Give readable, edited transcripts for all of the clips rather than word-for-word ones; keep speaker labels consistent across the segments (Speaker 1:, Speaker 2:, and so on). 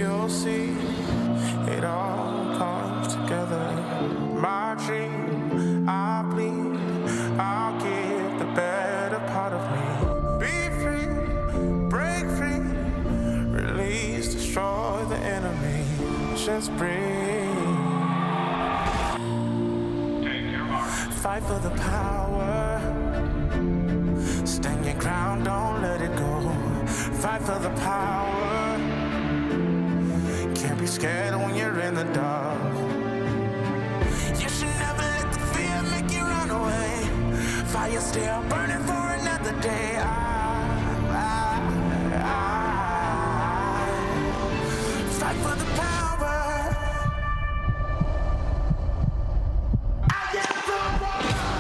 Speaker 1: you'll see it all comes together. My dream, I bleed, I'll give the better part of me. Be free, break free, release, destroy the enemy. Just breathe. Fight for the power. Stand your ground, don't let it go. Fight for the power. Can't be scared when you're in the dark. You should never let the fear make you run away. Fire still burning for another day. Fight for the power.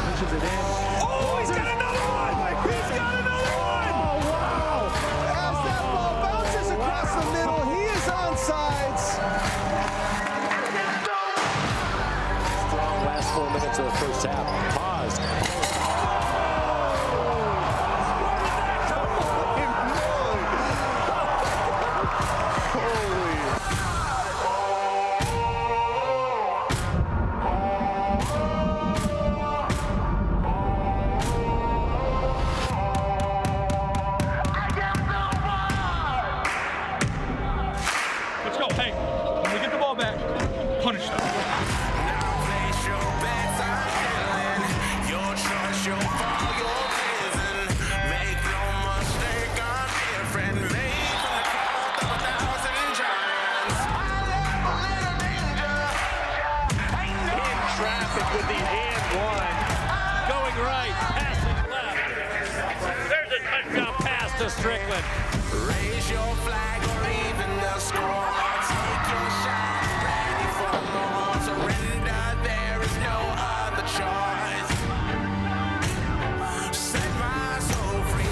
Speaker 2: Pushes it in.
Speaker 3: Oh, he's got another one! He's got another one!
Speaker 2: Oh, wow!
Speaker 4: As that ball bounces across the middle, he is onside.
Speaker 3: Strong last 4 minutes of the first half. Pause.
Speaker 5: Let's go. Hey, when we get the ball back, punish them.
Speaker 1: Now place your bets, I'm feeling your choice, your fall, your prison. Make no mistake, I'm different. Made from the cloth of 1,000 giants. I left a little danger. Ain't no
Speaker 3: In traffic with the and one. Going right, passing left. There's a touchdown pass to Strickland.
Speaker 1: raise your flag or even the score. Take your shot, ready for more. Surrender, there is no other choice. Set my soul free.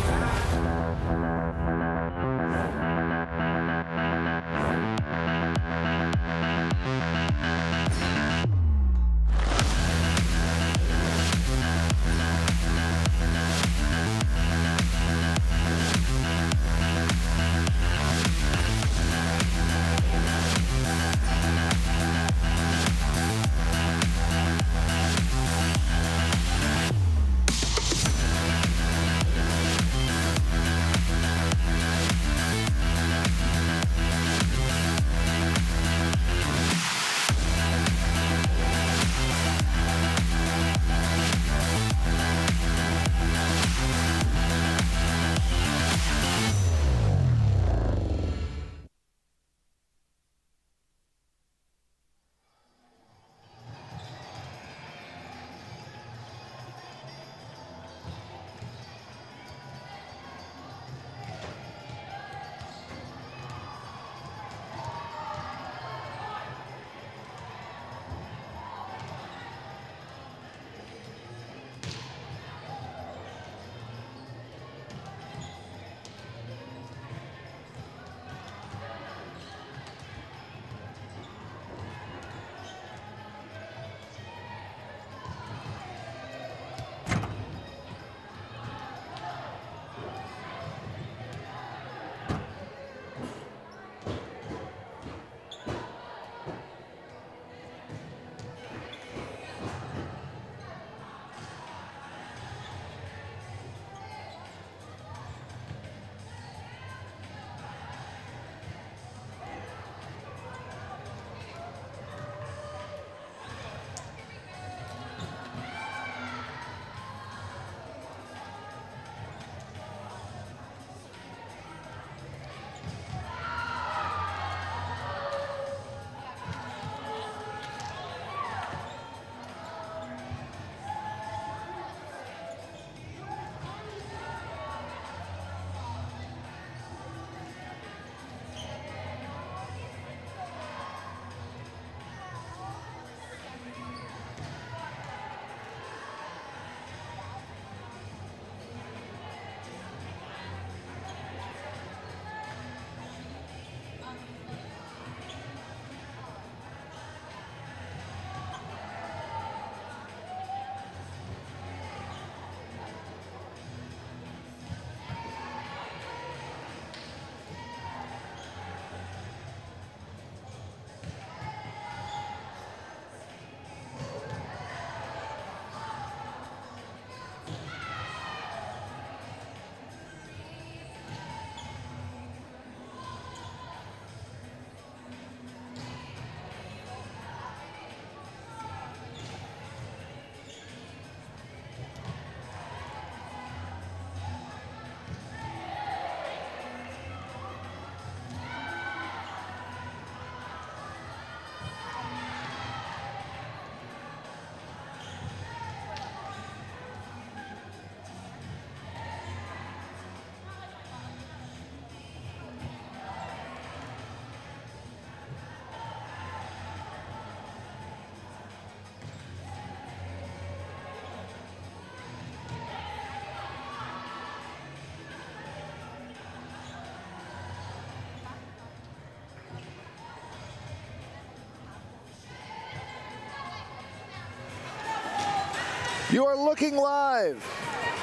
Speaker 6: You are looking live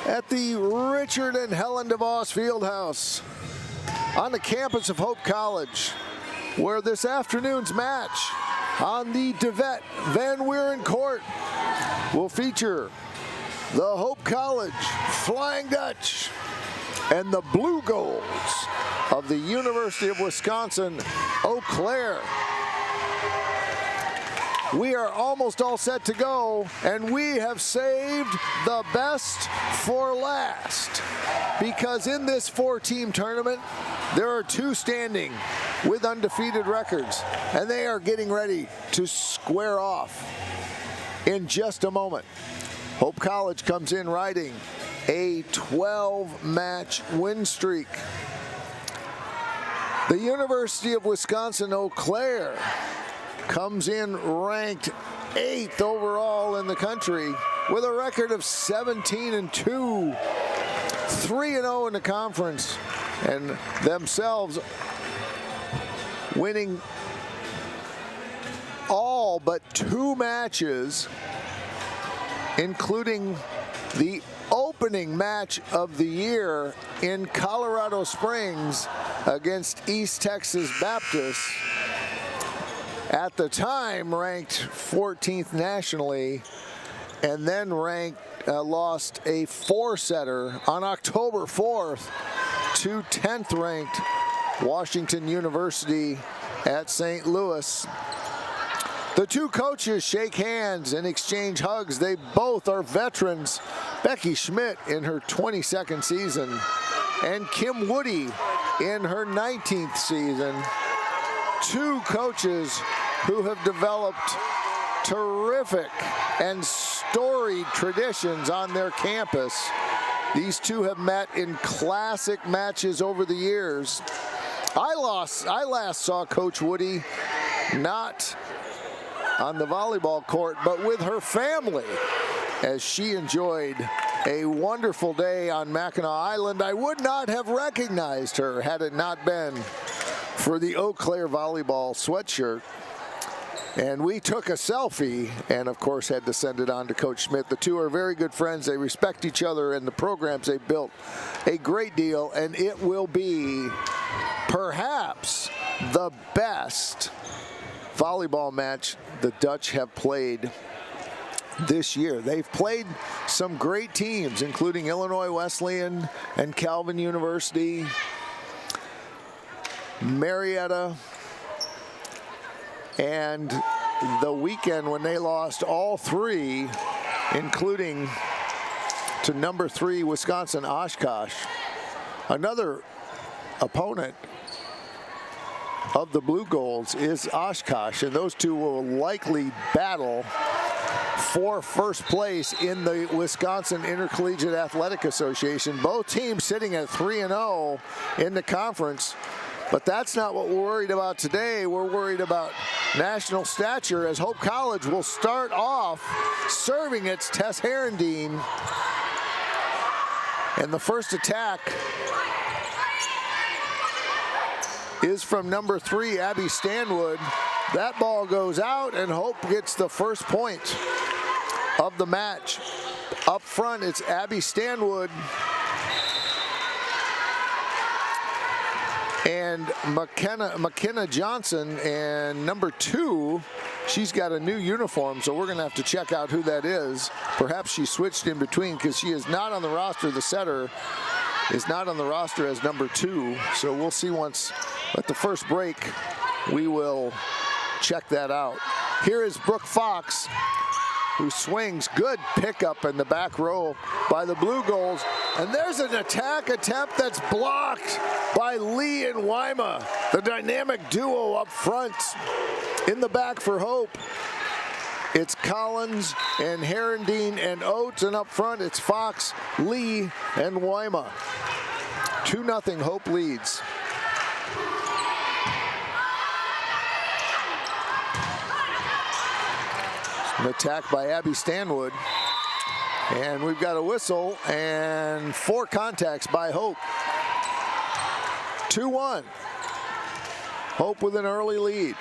Speaker 6: at the Richard and Helen DeVos Fieldhouse on the campus of Hope College, where this afternoon's match on the DeVet Van Wieren Court will feature the Hope College Flying Dutch and the Blue Goals of the University of Wisconsin-Eau Claire. We are almost all set to go, and we have saved the best for last, because in this 4-team tournament, there are 2 standing with undefeated records, and they are getting ready to square off in just a moment. Hope College comes in riding a 12-match win streak. The University of Wisconsin-Eau Claire comes in ranked 8th overall in the country with a record of 17-2, 3-0 in the conference, and themselves winning all but 2 matches, including the opening match of the year in Colorado Springs against East Texas Baptist, at the time ranked 14th nationally, and then lost a 4-setter on October 4th to 10th ranked Washington University at St. Louis. The 2 coaches shake hands and exchange hugs. They both are veterans. Becky Schmidt in her 22nd season and Kim Woody in her 19th season. 2 coaches who have developed terrific and storied traditions on their campus. These 2 have met in classic matches over the years. I last saw Coach Woody not on the volleyball court, but with her family, as she enjoyed a wonderful day on Mackinac Island. I would not have recognized her had it not been for the Eau Claire volleyball sweatshirt. And we took a selfie and, of course, had to send it on to Coach Schmidt. The 2 are very good friends. They respect each other and the programs they built a great deal. And it will be perhaps the best volleyball match the Dutch have played this year. They've played some great teams, including Illinois Wesleyan and Calvin University, Marietta, and the weekend when they lost all 3, including to number 3 Wisconsin Oshkosh. Another opponent of the Blue Goals is Oshkosh, and those 2 will likely battle for first place in the Wisconsin Intercollegiate Athletic Association. Both teams sitting at 3-0 in the conference. But that's not what we're worried about today. We're worried about national stature, as Hope College will start off serving its Tess Herendeen. And the first attack is from number 3, Abby Stanwood. That ball goes out, and Hope gets the first point of the match. Up front, it's Abby Stanwood and McKenna Johnson, and number 2, she's got a new uniform, so we're going to have to check out who that is. Perhaps she switched in between, because she is not on the roster. The setter is not on the roster as number 2, so we'll see once at the first break. We will check that out. Here is Brooke Fox, who swings. Good pickup in the back row by the Blue Goals. And there's an attack attempt that's blocked by Lee and Wyma, the dynamic duo up front. In the back for Hope, it's Collins and Herendeen and Oates, and up front it's Fox, Lee, and Wyma. 2-0 Hope leads. An attack by Abby Stanwood. And we've got a whistle and 4 contacts by Hope. 2-1. Hope with an early lead.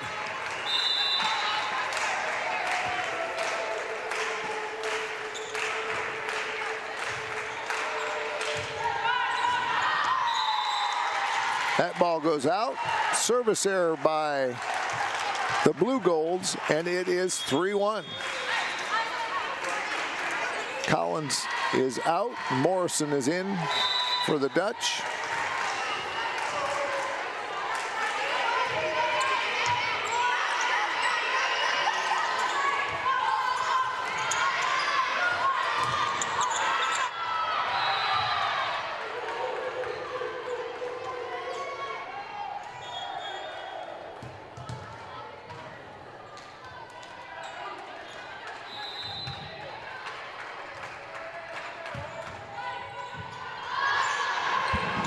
Speaker 6: That ball goes out. Service error by the Blue Golds, and it is 3-1. Collins is out. Morrison is in for the Dutch.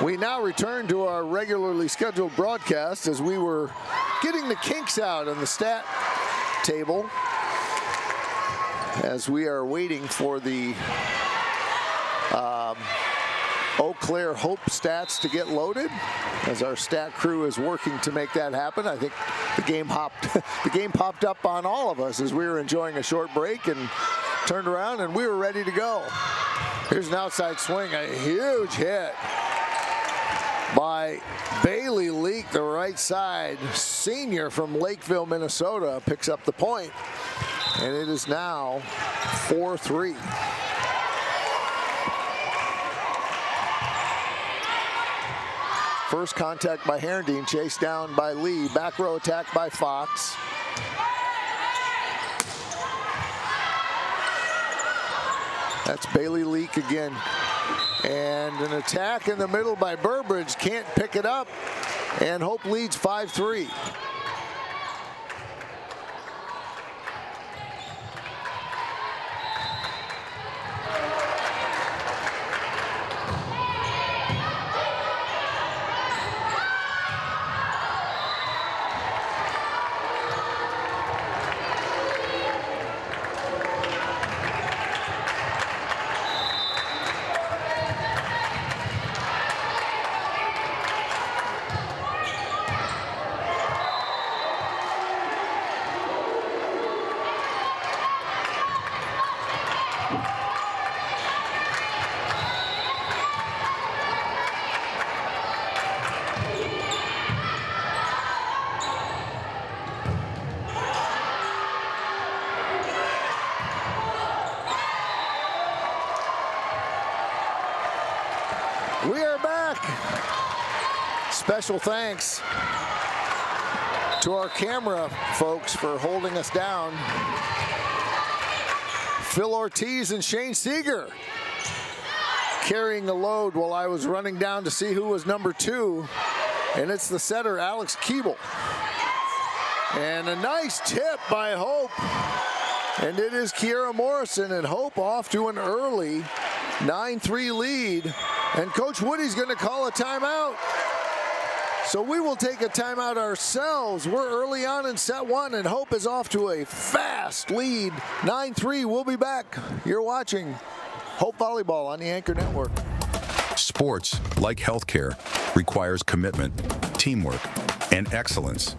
Speaker 6: We now return to our regularly scheduled broadcast as we were getting the kinks out on the stat table as we are waiting for the Eau Claire Hope stats to get loaded as our stat crew is working to make that happen. I think the game popped up on all of us as we were enjoying a short break and turned around and we were ready to go. Here's an outside swing, a huge hit by Bailey Leak, the right side senior from Lakeville, Minnesota, picks up the point, and it is now 4-3. First contact by Herendeen, chased down by Lee. Back row attack by Fox. That's Bailey Leak again. And an attack in the middle by Burbridge, can't pick it up, and Hope leads 5-3. We are back. Special thanks to our camera folks for holding us down. Phil Ortiz and Shane Seeger carrying the load while I was running down to see who was number 2. And it's the setter, Alex Keeble. And a nice tip by Hope. And it is Kiera Morrison, and Hope off to an early 9-3 lead. And Coach Woody's going to call a timeout. So we will take a timeout ourselves. We're early on in set 1, and Hope is off to a fast lead, 9-3. We'll be back. You're watching Hope Volleyball on the Anchor Network.
Speaker 7: Sports, like healthcare, requires commitment, teamwork, and excellence.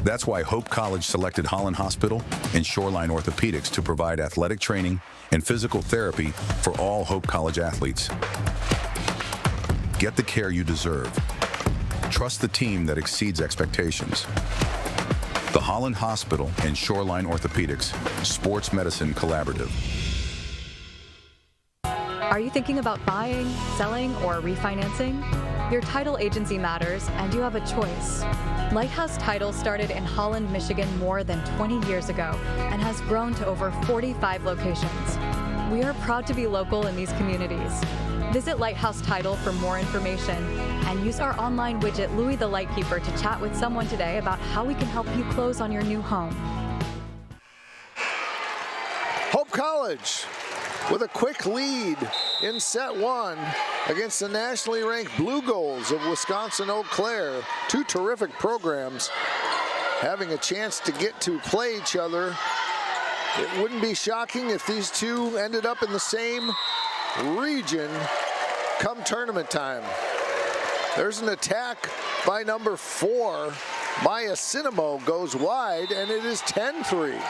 Speaker 7: That's why Hope College selected Holland Hospital and Shoreline Orthopedics to provide athletic training and physical therapy for all Hope College athletes. Get the care you deserve. Trust the team that exceeds expectations. The Holland Hospital and Shoreline Orthopedics Sports Medicine Collaborative.
Speaker 8: Are you thinking about buying, selling, or refinancing? Your title agency matters, and you have a choice. Lighthouse Title started in Holland, Michigan more than 20 years ago and has grown to over 45 locations. We are proud to be local in these communities. Visit Lighthouse Title for more information and use our online widget, Louie the Lightkeeper, to chat with someone today about how we can help you close on your new home.
Speaker 6: Hope College with a quick lead in set 1 against the nationally ranked Blue Golds of Wisconsin-Eau Claire. Two terrific programs having a chance to get to play each other. It wouldn't be shocking if these two ended up in the same region come tournament time. There's an attack by number 4. Maya Sinamo goes wide, and it is 10-3.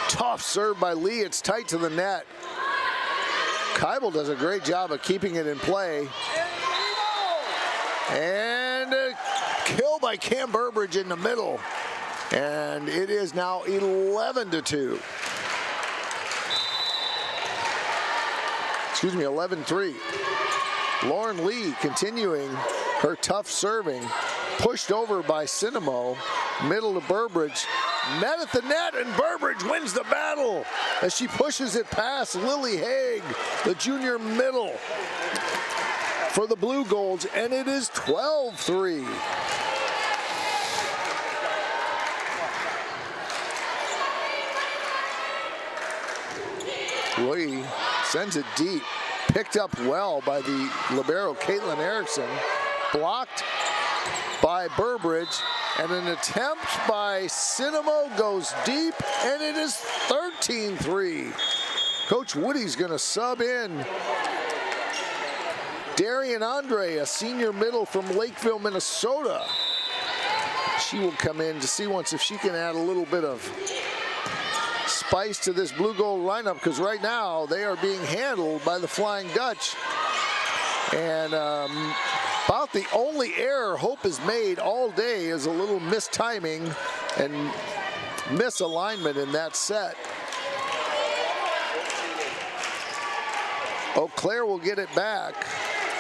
Speaker 6: Tough serve by Lee. It's tight to the net. Keibel does a great job of keeping it in play. And a kill by Cam Burbridge in the middle. And it is now 11-2. Excuse me, 11-3. Lauren Lee continuing her tough serving. Pushed over by Wisconsin-Eau. Middle to Burbridge. Net at the net, and Burbridge wins the battle as she pushes it past Lily Haig, the junior middle, for the Blue Golds, and it is 12-3. Lee sends it deep. Picked up well by the libero, Caitlin Erickson. Blocked by Burbridge, and an attempt by Wisconsin-Eau goes deep, and it is 13-3. Coach Woody's going to sub in Darian Andre, a senior middle from Lakeville, Minnesota. She will come in to see once if she can add a little bit of spice to this Blue Gold lineup, because right now they are being handled by the Flying Dutch. And about the only error Hope has made all day is a little mistiming and misalignment in that set. Eau Claire will get it back.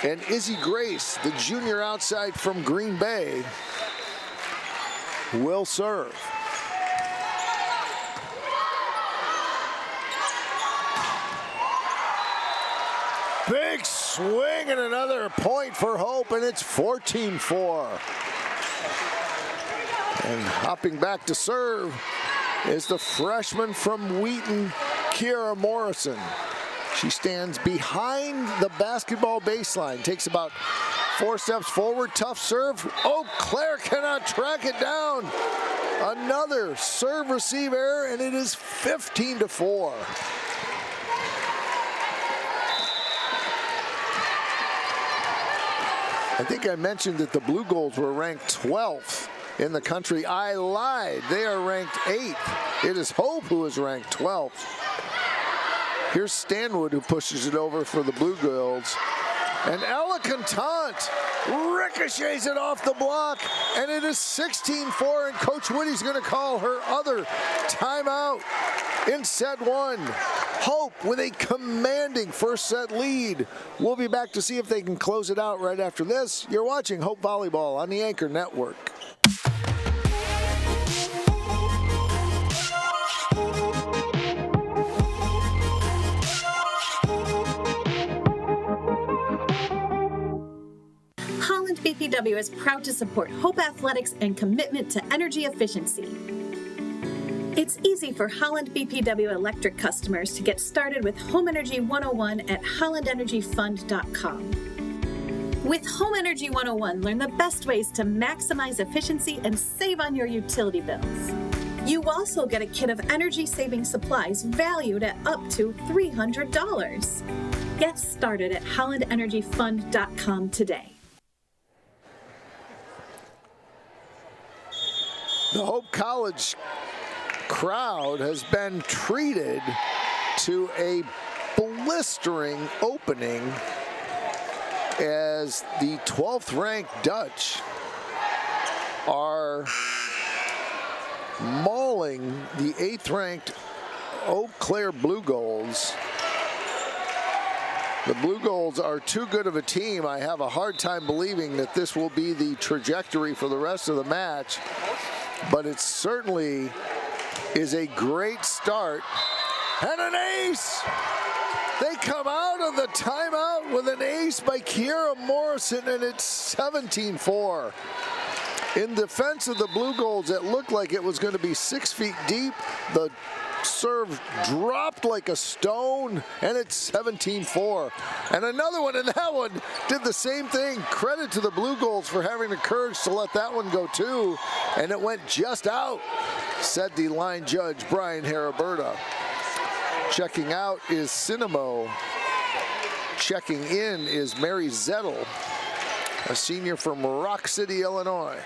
Speaker 6: And Izzy Grace, the junior outside from Green Bay, will serve. Big swing and another point for Hope, and it's 14-4. And hopping back to serve is the freshman from Wheaton, Kiera Morrison. She stands behind the basketball baseline, takes about 4 steps forward, tough serve. Eau Claire cannot track it down. Another serve receive error, and it is 15-4. I think I mentioned that the Blue Golds were ranked 12th in the country. I lied. They are ranked 8th. It is Hope who is ranked 12th. Here's Stanwood, who pushes it over for the Blue Golds. And Ella Contant ricochets it off the block, and it is 16-4, and Coach Woody's going to call her other timeout in set 1. Hope with a commanding first set lead. We'll be back to see if they can close it out right after this. You're watching Hope Volleyball on the Anchor Network.
Speaker 9: Holland BPW is proud to support Hope Athletics and commitment to energy efficiency. It's easy for Holland BPW electric customers to get started with Home Energy 101 at hollandenergyfund.com. With Home Energy 101, learn the best ways to maximize efficiency and save on your utility bills. You also get a kit of energy-saving supplies valued at up to $300. Get started at hollandenergyfund.com today.
Speaker 6: The Hope College crowd has been treated to a blistering opening as the 12th ranked Dutch are mauling the 8th ranked Eau Claire Blue Golds. The Blue Golds are too good of a team. I have a hard time believing that this will be the trajectory for the rest of the match, but it certainly is a great start. And an ace! They come out of the timeout with an ace by Kiera Morrison, and it's 17-4. In defense of the Blue Golds, it looked like it was going to be 6 feet deep. The serve dropped like a stone, and it's 17-4. And another one, and that one did the same thing. Credit to the Blue Golds for having the courage to let that one go too, and it went just out, said the line judge, Brian Haraberta. Checking out is Wisconsin-Eau. Checking in is Mary Zettel, a senior from Rock City, Illinois.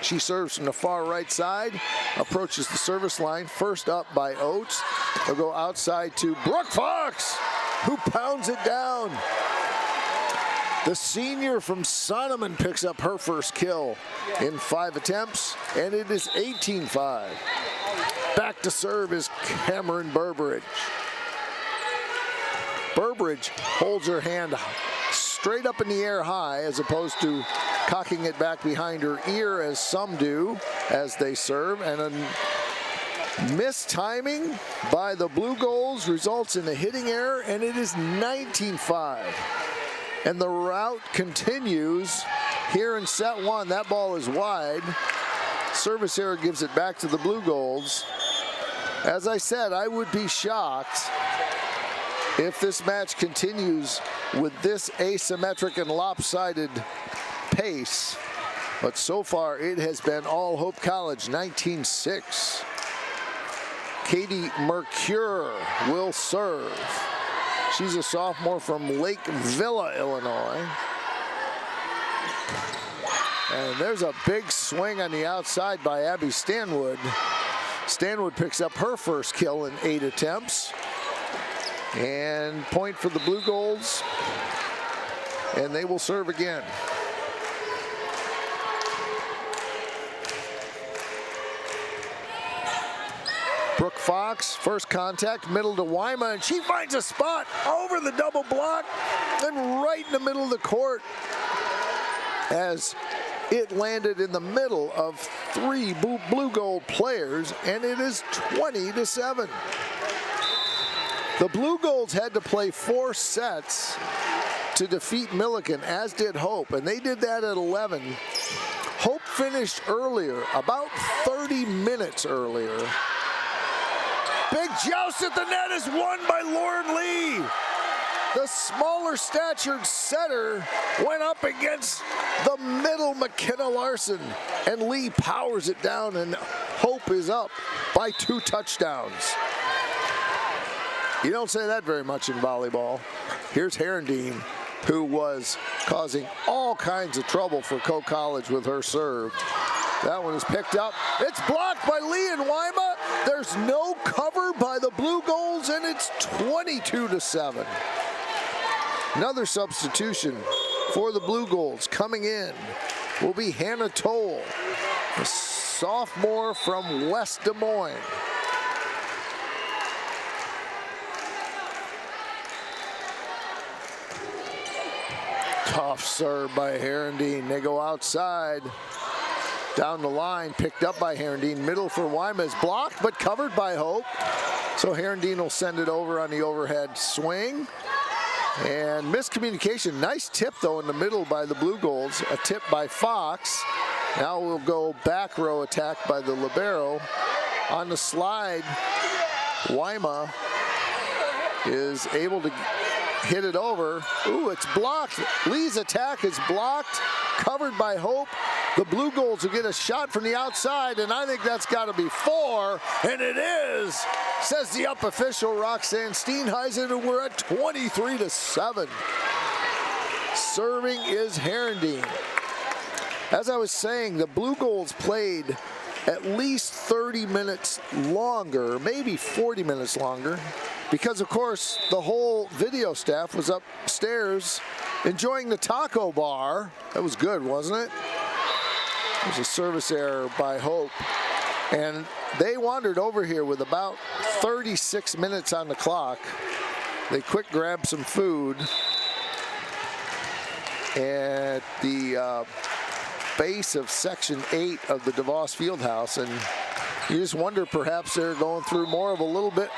Speaker 6: She serves from the far right side, approaches the service line, first up by Oates. They'll go outside to Brooke Fox. who pounds it down. The senior from Sonneman picks up her first kill in 5 attempts, and it is 18-5. Back to serve is Cameron Burbridge. Burbridge holds her hand straight up in the air high as opposed to cocking it back behind her ear as some do as they serve, and a missed timing by the Blue Goals results in a hitting error, and it is 19-5. And the rout continues here in set 1. That ball is wide. Service error gives it back to the Blue Goals. As I said, I would be shocked if this match continues with this asymmetric and lopsided pace. But so far, it has been all Hope College, 19-6. Katie Mercure will serve. She's a sophomore from Lake Villa, Illinois. And there's a big swing on the outside by Abby Stanwood. Stanwood picks up her first kill in 8 attempts. And point for the Blue Goals. And they will serve again. Brooke Fox, first contact, middle to Wyma, and she finds a spot over the double block and right in the middle of the court as it landed in the middle of 3 Blue Gold players, and it is 20-7. The Blue Golds had to play 4 sets to defeat Milliken, as did Hope, and they did that at 11. Hope finished earlier, about 30 minutes earlier. Big joust at the net is won by Lauren Lee. The smaller statured setter went up against the middle McKenna Larson, and Lee powers it down, and Hope is up by 2 touchdowns. You don't say that very much in volleyball. Here's Herendeen, who was causing all kinds of trouble for Coe College with her serve. That one is picked up. It's blocked by Lee and Wyma. There's no cover by the Blue Goals, and it's 22-7. Another substitution for the Blue Goals coming in will be Hannah Toll, a sophomore from West Des Moines. Tough serve by Herendeen. They go outside. Down the line, picked up by Herendeen. Middle for Wyma is blocked, but covered by Hope. So Herendeen will send it over on the overhead swing. And miscommunication. Nice tip, though, in the middle by the Blue Goals. A tip by Fox. Now we'll go back row attack by the libero. On the slide, Wyma is able to hit it over. Ooh, it's blocked. Lee's attack is blocked, covered by Hope. The Blue Goals will get a shot from the outside, and I think that's got to be 4, and it is, says the up official Roxanne Steenheisen, and we're at 23-7. Serving is Herendeen. As I was saying, the Blue Goals played at least 30 minutes longer, maybe 40 minutes longer, because of course the whole video staff was upstairs enjoying the taco bar. That was good, wasn't it? There's a service error by Hope, and they wandered over here with about 36 minutes on the clock. They quick grabbed some food at the base of Section 8 of the DeVos Fieldhouse, and you just wonder perhaps they're going through more of a little bit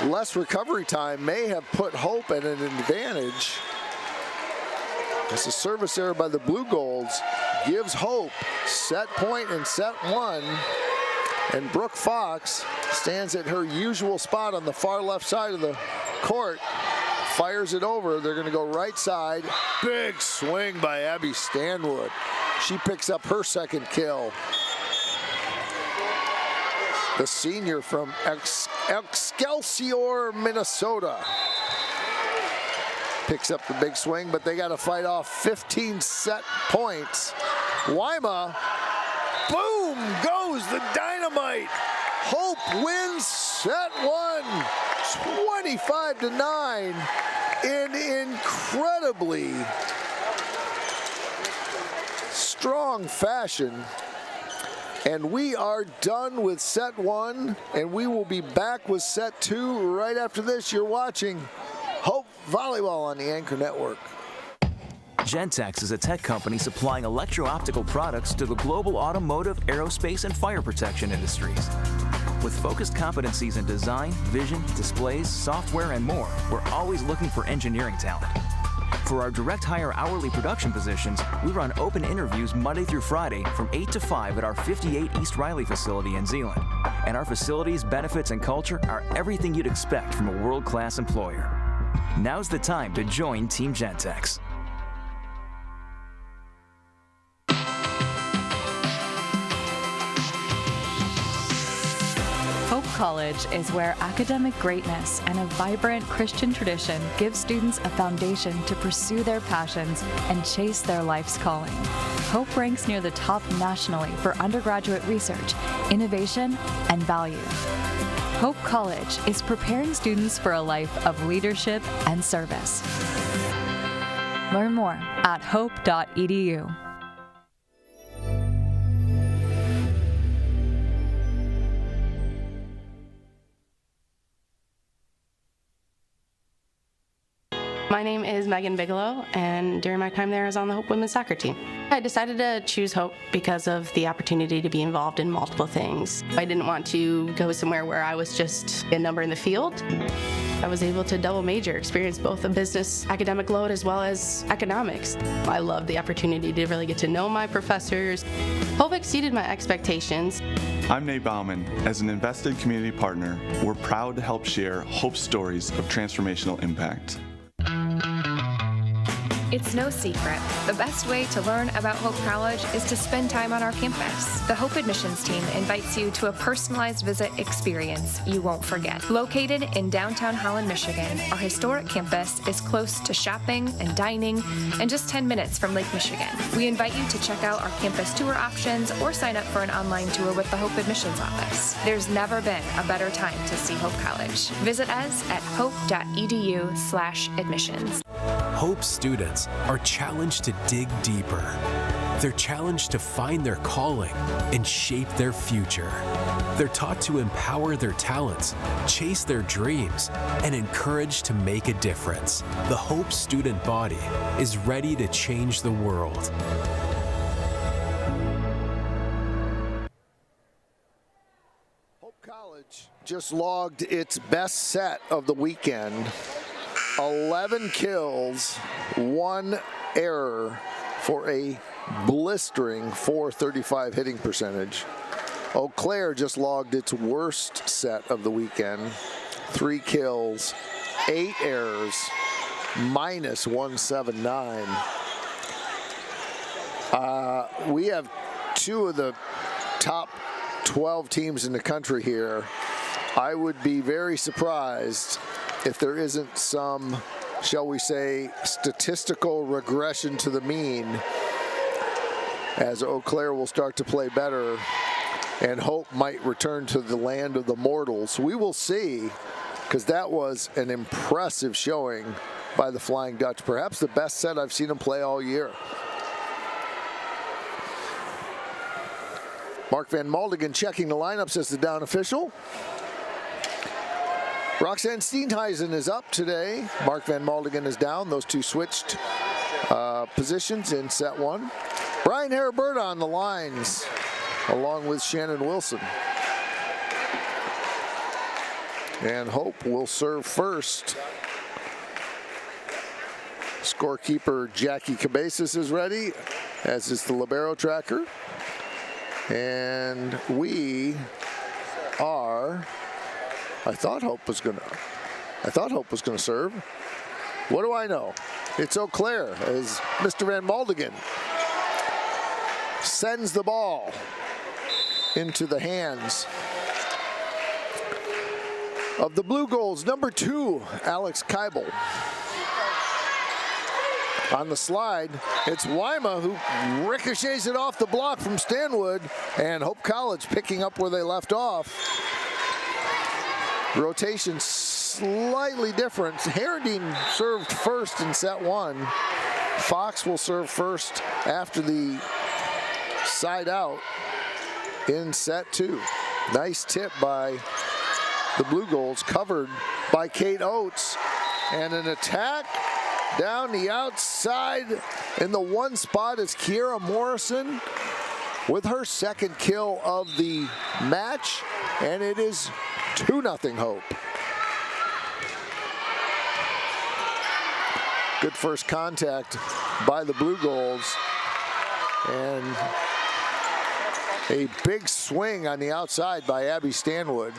Speaker 6: less recovery time may have put Hope at an advantage. It's a service error by the Blue Golds, gives Hope set point in set 1, and Brooke Fox stands at her usual spot on the far left side of the court, fires it over. They're going to go right side. Big swing by Abby Stanwood. She picks up her second kill. The senior from Excelsior, Minnesota, picks up the big swing, but they got to fight off 15 set points. Wyma, boom, goes the dynamite. Hope wins set 1. 25-9 in incredibly strong fashion. And we are done with set one, and we will be back with set two right after this. You're watching Hope Volleyball on the Anchor Network.
Speaker 10: Gentex is a tech company supplying electro-optical products to the global automotive, aerospace, and fire protection industries. With focused competencies in design, vision, displays, software, and more, we're always looking for engineering talent. For our direct hire hourly production positions, we run open interviews Monday through Friday from 8 to 5 at our 58 East Riley facility in Zeeland. And our facilities, benefits, and culture are everything you'd expect from a world-class employer. Now's the time to join Team Gentex.
Speaker 8: Hope College is where academic greatness and a vibrant Christian tradition give students a foundation to pursue their passions and chase their life's calling. Hope ranks near the top nationally for undergraduate research, innovation, and value. Hope College is preparing students for a life of leadership and service. Learn more at hope.edu.
Speaker 11: My name is Megan Bigelow, and during my time there, I was on the Hope women's soccer team. I decided to choose Hope because of the opportunity to be involved in multiple things. I didn't want to go somewhere where I was just a number in the field. I was able to double major, experience both a business academic load as well as economics. I loved the opportunity to really get to know my professors. Hope exceeded my expectations.
Speaker 12: I'm Nate Bauman. As an invested community partner, we're proud to help share Hope's stories of transformational impact.
Speaker 13: It's no secret. The best way to learn about Hope College is to spend time on our campus. The Hope admissions team invites you to a personalized visit experience you won't forget. Located in downtown Holland, Michigan, our historic campus is close to shopping and dining and just 10 minutes from Lake Michigan. We invite you to check out our campus tour options or sign up for an online tour with the Hope admissions office. There's never been a better time to see Hope College. Visit us at hope.edu/admissions.
Speaker 14: Hope students are challenged to dig deeper. They're challenged to find their calling and shape their future. They're taught to empower their talents, chase their dreams, and encouraged to make a difference. The Hope student body is ready to change the world.
Speaker 6: Hope College just logged its best set of the weekend. 11 kills, 1 error for a blistering .435 hitting percentage. Eau Claire just logged its worst set of the weekend. 3 kills, 8 errors, minus .179. We have 2 of the top 12 teams in the country here. I would be very surprised if there isn't some, shall we say, statistical regression to the mean, as Eau Claire will start to play better and Hope might return to the land of the mortals. We will see, because that was an impressive showing by the Flying Dutch. Perhaps the best set I've seen them play all year. Mark Van Maldigan checking the lineups as the down official. Roxanne Steenhuisen is up today. Mark Van Maldigan is down. Those two switched positions in set one. Brian Heriberta on the lines, along with Shannon Wilson. And Hope will serve first. Scorekeeper Jackie Cabezas is ready, as is the libero tracker. And we are... I thought Hope was gonna serve. What do I know? It's Eau Claire as Mr. Van Maldigan sends the ball into the hands of the Blue Goals, number 2, Alex Keibel. On the slide, it's Wyma who ricochets it off the block from Stanwood, and Hope College picking up where they left off. Rotation slightly different. Herendeen served first in set 1. Fox will serve first after the side out in set 2. Nice tip by the Blue Goals, covered by Kate Oates. And an attack down the outside in the one spot is Kiera Morrison with her second kill of the match. And it is 2-0 Hope. Good first contact by the Blue Goals. And a big swing on the outside by Abby Stanwood.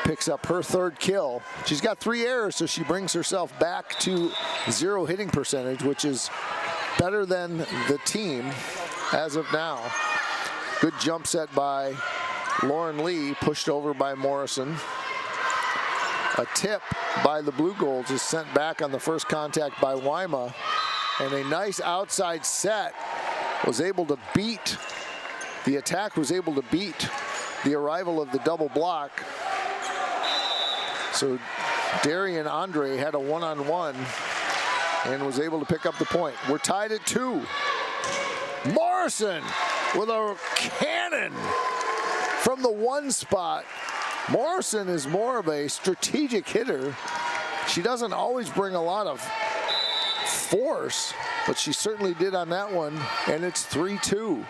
Speaker 6: Picks up her third kill. She's got 3 errors, so she brings herself back to 0 hitting percentage, which is better than the team as of now. Good jump set by Lauren Lee, pushed over by Morrison. A tip by the Blue Goals is sent back on the first contact by Wyma. And a nice outside set was able to beat, the attack was able to beat the arrival of the double block. So Darian Andre had a one-on-one and was able to pick up the point. We're tied at 2. Morrison with a cannon from the one spot. Morrison is more of a strategic hitter. She doesn't always bring a lot of force, but she certainly did on that one, and it's 3-2.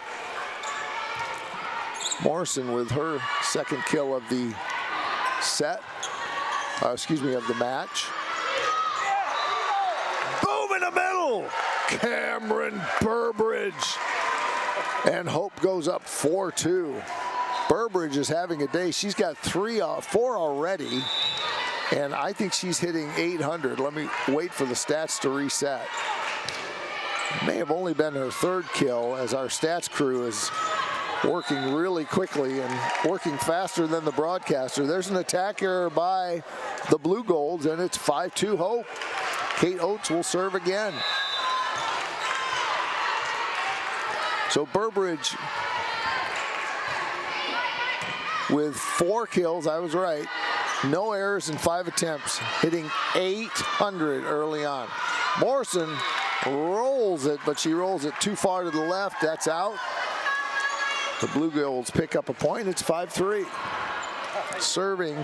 Speaker 6: Morrison with her second kill of the set. Of the match. Boom in the middle! Cameron Burbridge. And Hope goes up 4-2. Burbridge is having a day. She's got 4 already. And I think she's hitting 800. Let me wait for the stats to reset. It may have only been her third kill, as our stats crew is working really quickly and working faster than the broadcaster. There's an attack error by the Blue Golds, and it's 5-2 Hope. Kate Oates will serve again. So Burbridge with 4 kills, I was right. No errors in 5 attempts, hitting 800 early on. Morrison rolls it, but she rolls it too far to the left. That's out. The Blue Goals pick up a point. It's 5-3. Serving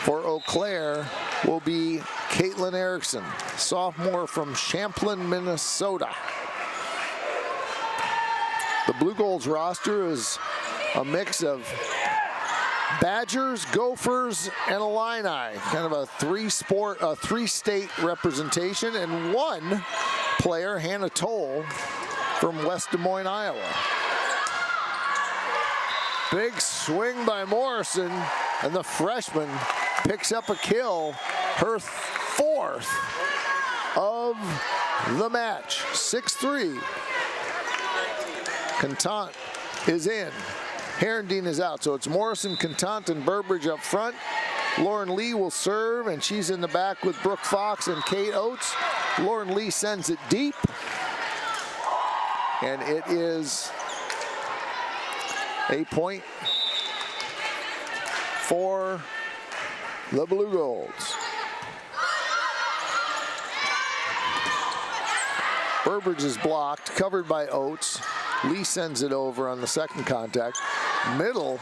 Speaker 6: for Eau Claire will be Caitlin Erickson, sophomore from Champlin, Minnesota. The Blue Goals roster is a mix of Badgers, Gophers, and Illini. Kind of a 3-state representation, and one player, Hannah Toll, from West Des Moines, Iowa. Big swing by Morrison, and the freshman picks up a kill, her 4th of the match. 6-3. Contant is in. Herendeen is out, so it's Morrison, Contant, and Burbridge up front. Lauren Lee will serve, and she's in the back with Brooke Fox and Kate Oates. Lauren Lee sends it deep, and it is a point for the Blue Golds. Burbridge is blocked, covered by Oates. Lee sends it over on the second contact. Middle,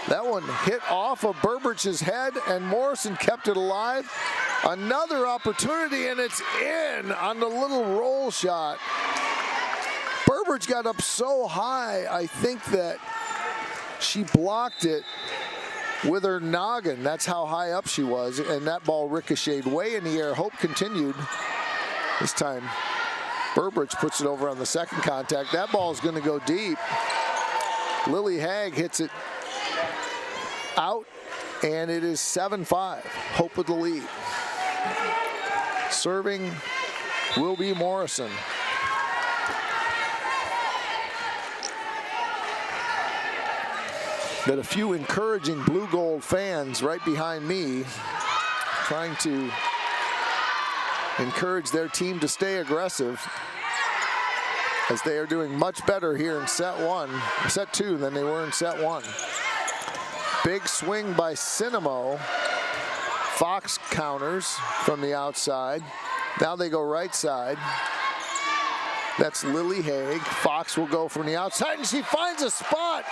Speaker 6: that one hit off of Burbridge's head, and Morrison kept it alive. Another opportunity, and it's in on the little roll shot. Burbridge got up so high, I think that she blocked it with her noggin. That's how high up she was, and that ball ricocheted way in the air. Hope continued. This time, Burbridge puts it over on the second contact. That ball is going to go deep. Lily Haag hits it out, and it is 7-5. Hope with the lead. Serving will be Morrison. Got a few encouraging Blue Gold fans right behind me trying to encourage their team to stay aggressive, as they are doing much better here in set 2 than they were in set 1. Big swing by Cinemo Fox counters from the outside. Now they go right side. That's Lily Haig. Fox will go from the outside, and she finds a spot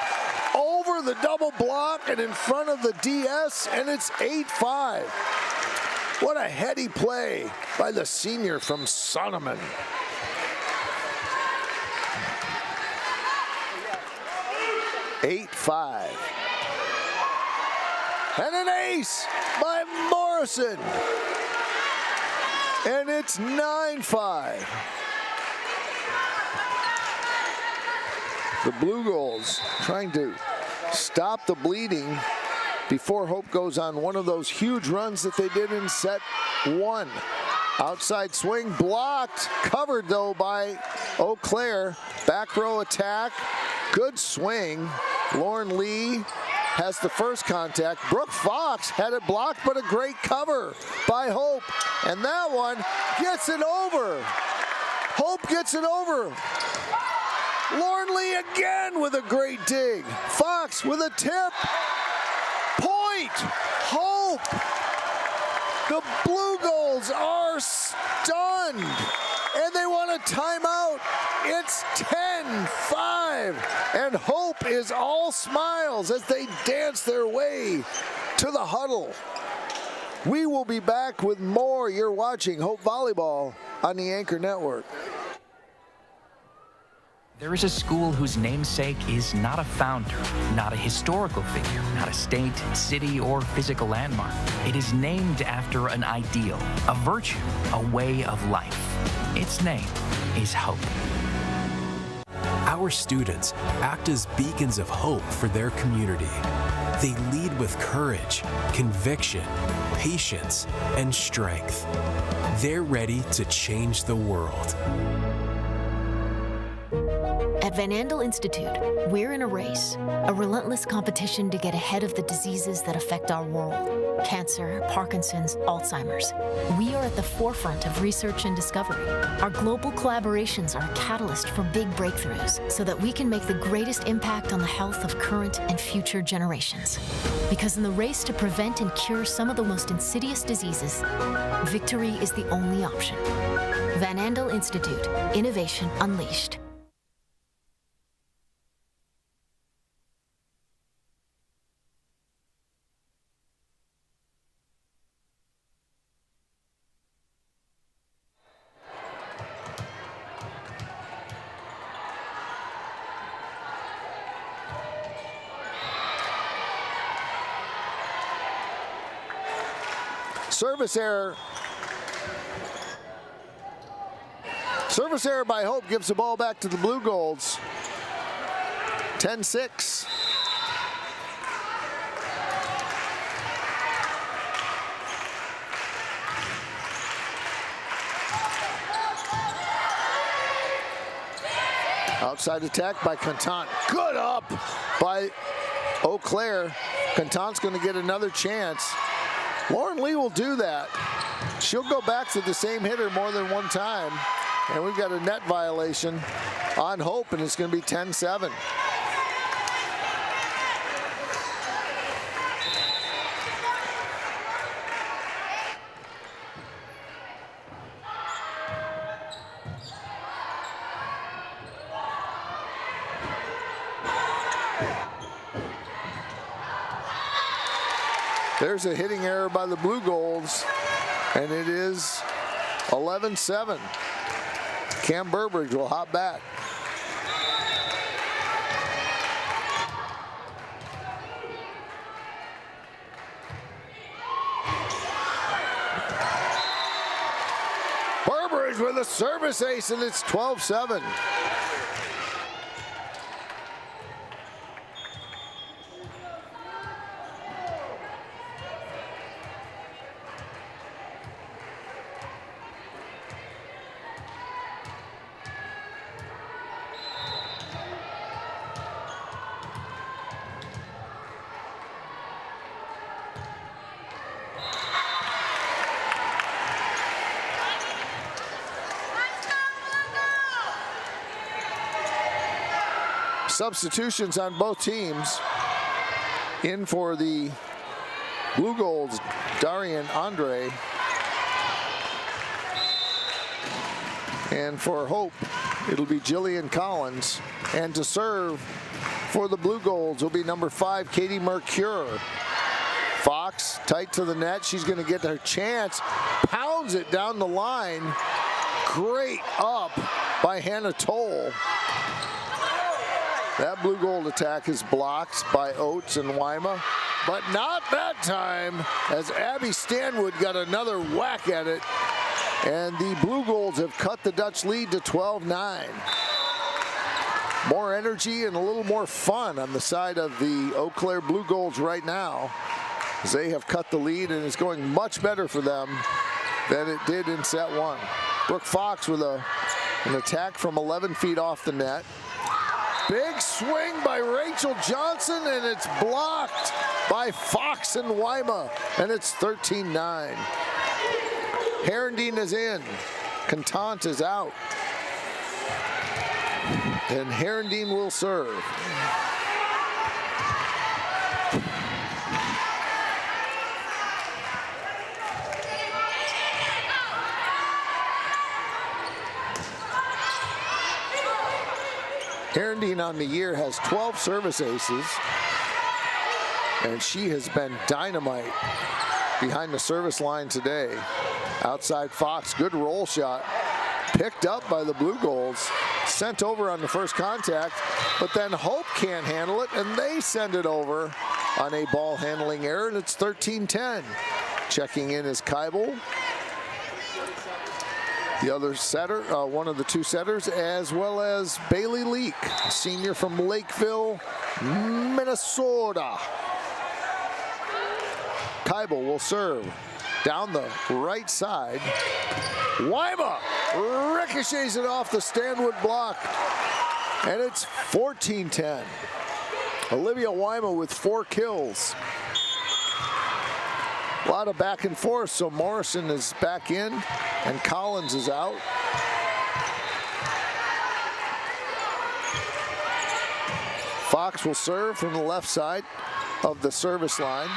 Speaker 6: over the double block and in front of the DS, and it's 8-5. What a heady play by the senior from Sonneman. (8-5). And an ace by Morrison. And it's 9-5. The Blue Goals trying to stop the bleeding before Hope goes on one of those huge runs that they did in set 1. Outside swing blocked, covered though by Eau Claire. Back row attack, good swing. Lauren Lee has the first contact. Brooke Fox had it blocked, but a great cover by Hope. And that one gets it over. Hope gets it over. Lauren Lee again with a great dig. Fox with a tip. Point. Hope. The Blue Goals are stunned. And they want a timeout. It's 10-5. And Hope is all smiles as they dance their way to the huddle. We will be back with more. You're watching Hope Volleyball on the Anchor Network.
Speaker 15: There is a school whose namesake is not a founder, not a historical figure, not a state, city, or physical landmark. It is named after an ideal, a virtue, a way of life. Its name is Hope.
Speaker 14: Our students act as beacons of hope for their community. They lead with courage, conviction, patience, and strength. They're ready to change the world.
Speaker 16: At Van Andel Institute, we're in a race, a relentless competition to get ahead of the diseases that affect our world. Cancer, Parkinson's, Alzheimer's. We are at the forefront of research and discovery. Our global collaborations are a catalyst for big breakthroughs so that we can make the greatest impact on the health of current and future generations. Because in the race to prevent and cure some of the most insidious diseases, victory is the only option. Van Andel Institute, Innovation Unleashed.
Speaker 6: Service error. Service error by Hope gives the ball back to the Blue Goals. 10-6. Outside attack by Canton. Good up by Eau Claire. Canton's going to get another chance. Lauren Lee will do that. She'll go back to the same hitter more than one time. And we've got a net violation on Hope, and it's going to be 10-7. There's a hitting error by the Blue Goals, and it is 11-7. Cam Burbridge will hop back. Burbridge with a service ace, and it's 12-7. Substitutions on both teams. In for the Blue Gold's Darian Andre. And for Hope, it'll be Jillian Collins. And to serve for the Blue Golds will be number 5, Katie Mercure. Fox tight to the net. She's going to get her chance. Pounds it down the line. Great up by Hannah Toll. That Blue Gold attack is blocked by Oates and Weima. But not that time, as Abby Stanwood got another whack at it. And the Blue Golds have cut the Dutch lead to 12-9. More energy and a little more fun on the side of the Eau Claire Blue Golds right now, as they have cut the lead, and it's going much better for them than it did in set 1. Brooke Fox with an attack from 11 feet off the net. Big swing by Rachel Johnson, and it's blocked by Fox and Weima, and it's 13-9. Herendeen is in. Contant is out. And Herendeen will serve. Herendeen on the year has 12 service aces, and she has been dynamite behind the service line today. Outside Fox, good roll shot, picked up by the Blue Golds, sent over on the first contact, but then Hope can't handle it, and they send it over on a ball handling error, and it's 13-10. Checking in is Keibel, the other setter, one of the two setters, as well as Bailey Leak, a senior from Lakeville, Minnesota. Keibel will serve down the right side. Weima ricochets it off the Stanwood block, and it's 14-10. Olivia Weima with 4 kills. A lot of back and forth, so Morrison is back in and Collins is out. Fox will serve from the left side of the service line.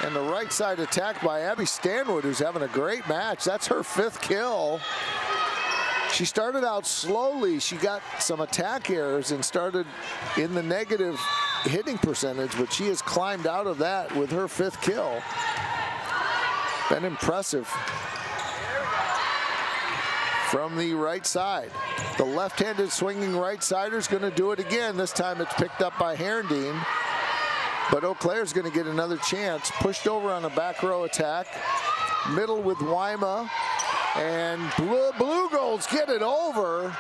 Speaker 6: And the right side attack by Abby Stanwood, who's having a great match. That's her 5th kill. She started out slowly. She got some attack errors and started in the negative hitting percentage, but she has climbed out of that with her 5th kill. Been impressive from the right side. The left-handed swinging right-sider is going to do it again. This time it's picked up by Herendeen. But Eau Claire's going to get another chance. Pushed over on a back row attack. Middle with Weima. And Blue Golds get it over.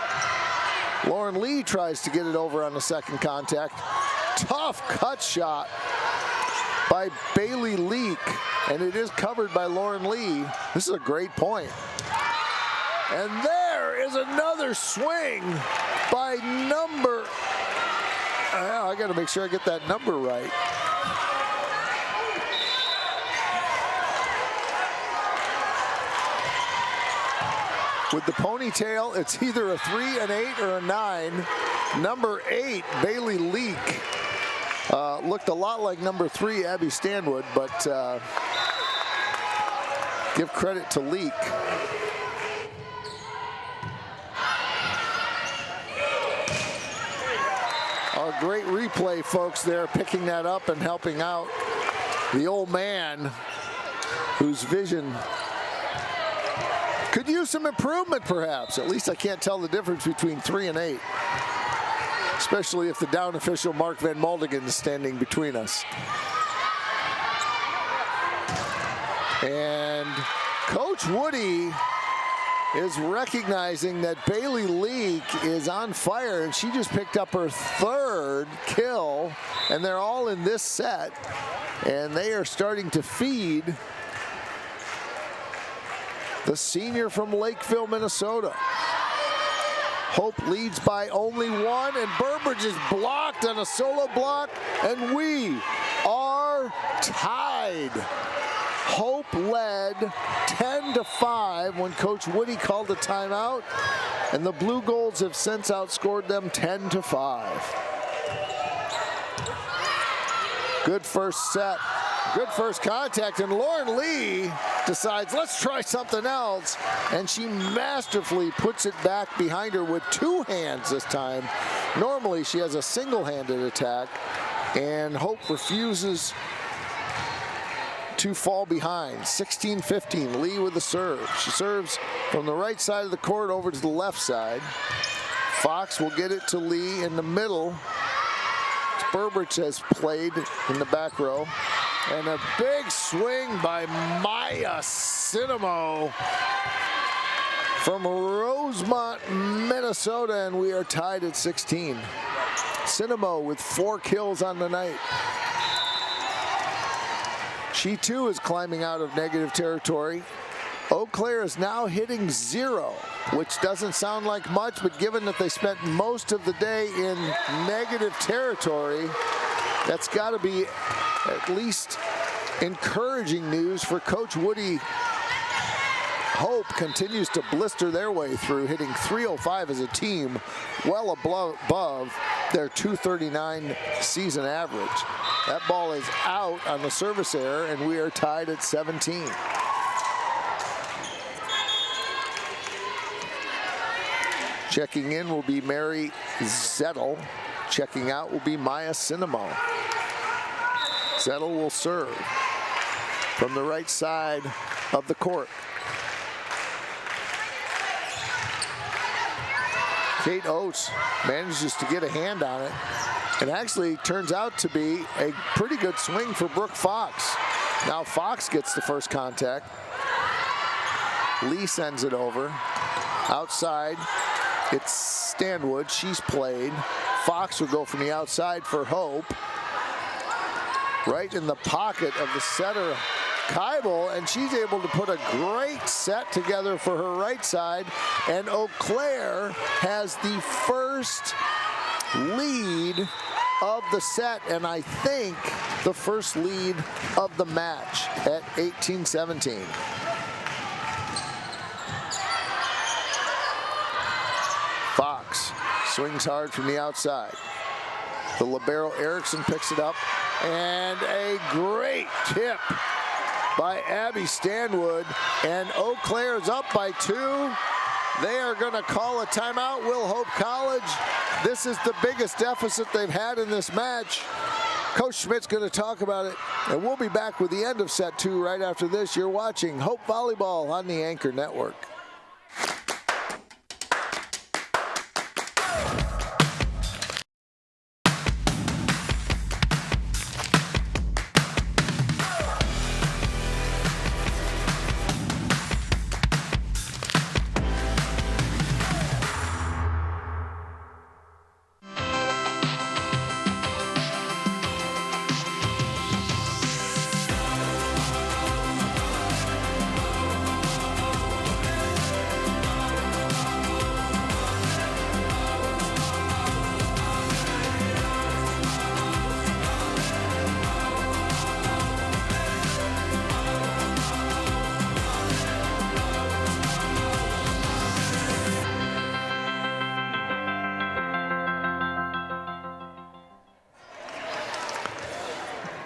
Speaker 6: Lauren Lee tries to get it over on the second contact. Tough cut shot by Bailey Leak. And it is covered by Lauren Lee. This is a great point. And there is another swing by number... I got to make sure I get that number right. With the ponytail, it's either a 3, an 8, or a 9. Number 8, Bailey Leak, looked a lot like number 3, Abby Stanwood, but give credit to Leak. Our great replay folks there picking that up and helping out the old man whose vision could use some improvement, perhaps. At least I can't tell the difference between 3 and 8, especially if the down official Mark Van Maldigan is standing between us. And Coach Woody is recognizing that Bailey Leak is on fire, and she just picked up her 3rd kill, and they're all in this set, and they are starting to feed the senior from Lakeville, Minnesota. Hope leads by only 1, and Burbridge is blocked on a solo block, and we are tied. Hope led 10-5 when Coach Woody called a timeout, and the Blue Golds have since outscored them 10-5. Good first set Good first contact, and Lauren Lee decides, let's try something else, and she masterfully puts it back behind her with two hands this time. Normally, she has a single-handed attack, and Hope refuses to fall behind. 16-15, Lee with the serve. She serves from the right side of the court over to the left side. Fox will get it to Lee in the middle. Burbridge has played in the back row. And a big swing by Maya Cinemo from Rosemont, Minnesota, and we are tied at 16. Cinemo with 4 kills on the night. She too is climbing out of negative territory. Eau Claire is now hitting 0, which doesn't sound like much, but given that they spent most of the day in negative territory, that's got to be at least encouraging news for Coach Woody. Hope continues to blister their way through, hitting 305 as a team, well above their 239 season average. That ball is out on the service error, and we are tied at 17. Checking in will be Mary Zettel. Checking out will be Maya Cinemo. Zettel will serve from the right side of the court. Kate Oates manages to get a hand on it. It actually turns out to be a pretty good swing for Brooke Fox. Now Fox gets the first contact. Lee sends it over. Outside, it's Stanwood. She's played. Fox will go from the outside for Hope. Right in the pocket of the setter, Keibel, and she's able to put a great set together for her right side. And Eau Claire has the first lead of the set, and I think the first lead of the match at 18-17. Fox swings hard from the outside. The libero Erickson picks it up, and a great tip by Abby Stanwood, and Eau Claire is up by 2. They are going to call a timeout. Will Hope College. This is the biggest deficit they've had in this match. Coach Schmidt's going to talk about it, and we'll be back with the end of set 2 right after this. You're watching Hope Volleyball on the Anchor Network.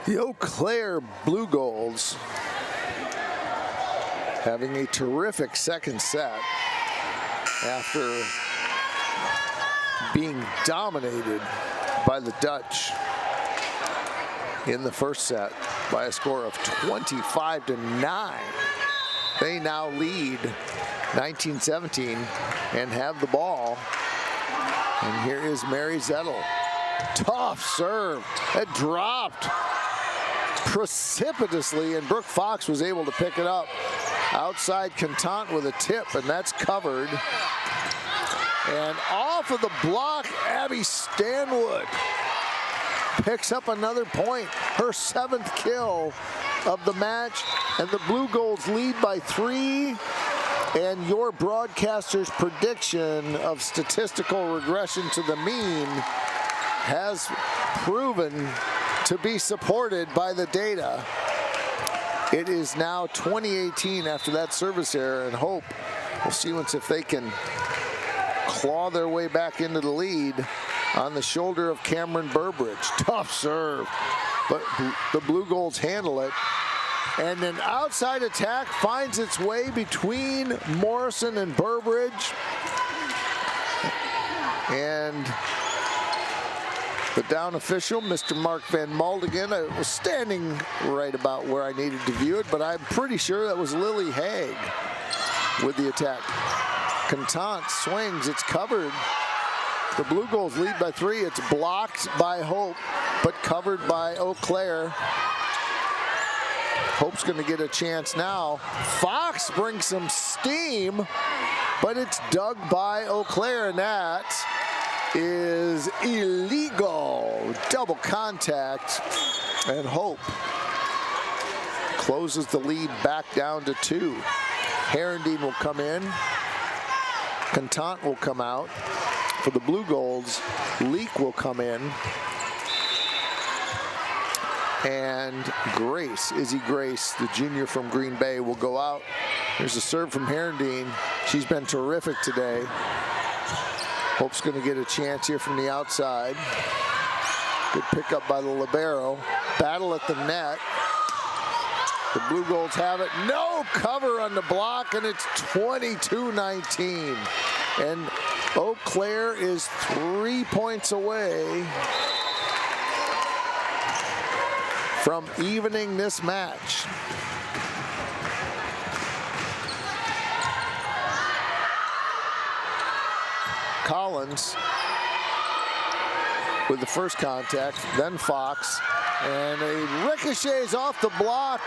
Speaker 6: The Eau Claire Blue Golds having a terrific second set after being dominated by the Dutch in the first set by a score of 25-9. They now lead 19-17 and have the ball. And here is Mary Zettel. Tough serve. It dropped precipitously, and Brooke Fox was able to pick it up. Outside Contant with a tip, and that's covered. And off of the block, Abby Stanwood picks up another point, her 7th kill of the match, and the Blue Golds lead by 3. And your broadcaster's prediction of statistical regression to the mean has proven to be supported by the data. It is now 2018 after that service error, and Hope will see if they can claw their way back into the lead on the shoulder of Cameron Burbridge. Tough serve. but the Blue Goals handle it. And an outside attack finds its way between Morrison and Burbridge. And the down official, Mr. Mark Van Maldigan, I was standing right about where I needed to view it, but I'm pretty sure that was Lily Haig with the attack. Contant swings, it's covered. The Blue Goals lead by 3. It's blocked by Hope, but covered by Eau Claire. Hope's going to get a chance now. Fox brings some steam, but it's dug by Eau Claire, and that is illegal. Double contact, and Hope closes the lead back down to 2. Herendeen will come in. Contant will come out. For the Blue Goals, Leak will come in. And Grace, Izzy Grace, the junior from Green Bay, will go out. There's a serve from Herendeen. She's been terrific today. Hope's going to get a chance here from the outside. Good pickup by the libero. Battle at the net. The Blue Goals have it. No cover on the block, and it's 22-19. And Eau Claire is 3 points away from evening this match. Collins with the first contact, then Fox, and a ricochets off the block,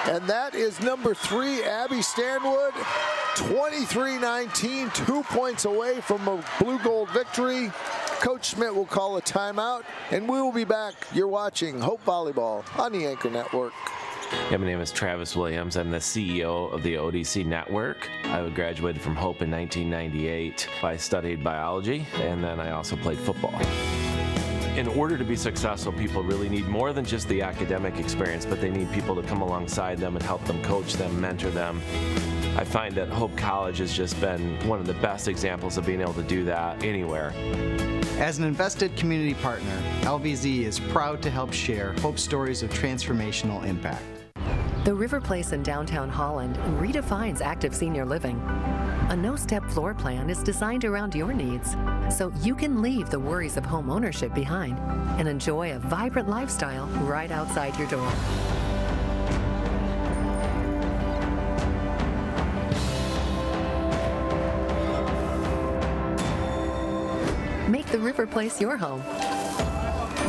Speaker 6: and that is number 3, Abby Stanwood. 23-19, 2 points away from a Blue Gold victory. Coach Schmidt will call a timeout, and we will be back. You're watching Hope Volleyball on the Anchor Network.
Speaker 17: Yeah, my name is Travis Williams. I'm the CEO of the ODC Network. I graduated from Hope in 1998. I studied biology, and then I also played football. In order to be successful, people really need more than just the academic experience, but they need people to come alongside them and help them, coach them, mentor them. I find that Hope College has just been one of the best examples of being able to do that anywhere.
Speaker 18: As an invested community partner, LVZ is proud to help share Hope stories of transformational impact.
Speaker 19: The River Place in downtown Holland redefines active senior living. A no-step floor plan is designed around your needs, so you can leave the worries of home ownership behind and enjoy a vibrant lifestyle right outside your door. Make the River Place your home.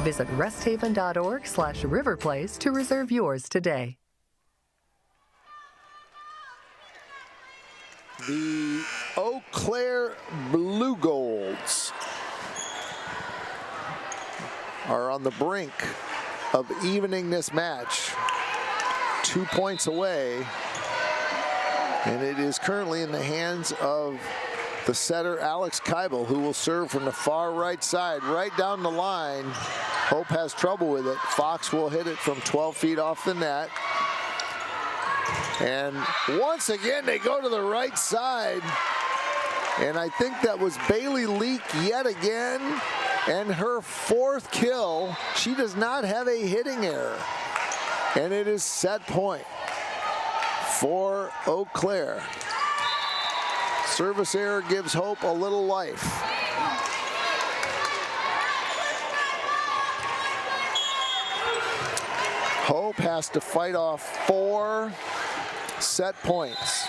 Speaker 19: Visit resthaven.org/riverplace to reserve yours today.
Speaker 6: The Eau Claire Blue Golds are on the brink of evening this match. 2 points away, and it is currently in the hands of the setter, Alex Keibel, who will serve from the far right side, right down the line. Hope has trouble with it. Fox will hit it from 12 feet off the net. And once again, they go to the right side. And I think that was Bailey Leak yet again. And her 4th kill. She does not have a hitting error. And it is set point for Eau Claire. Service error gives Hope a little life. Hope has to fight off 4 set points.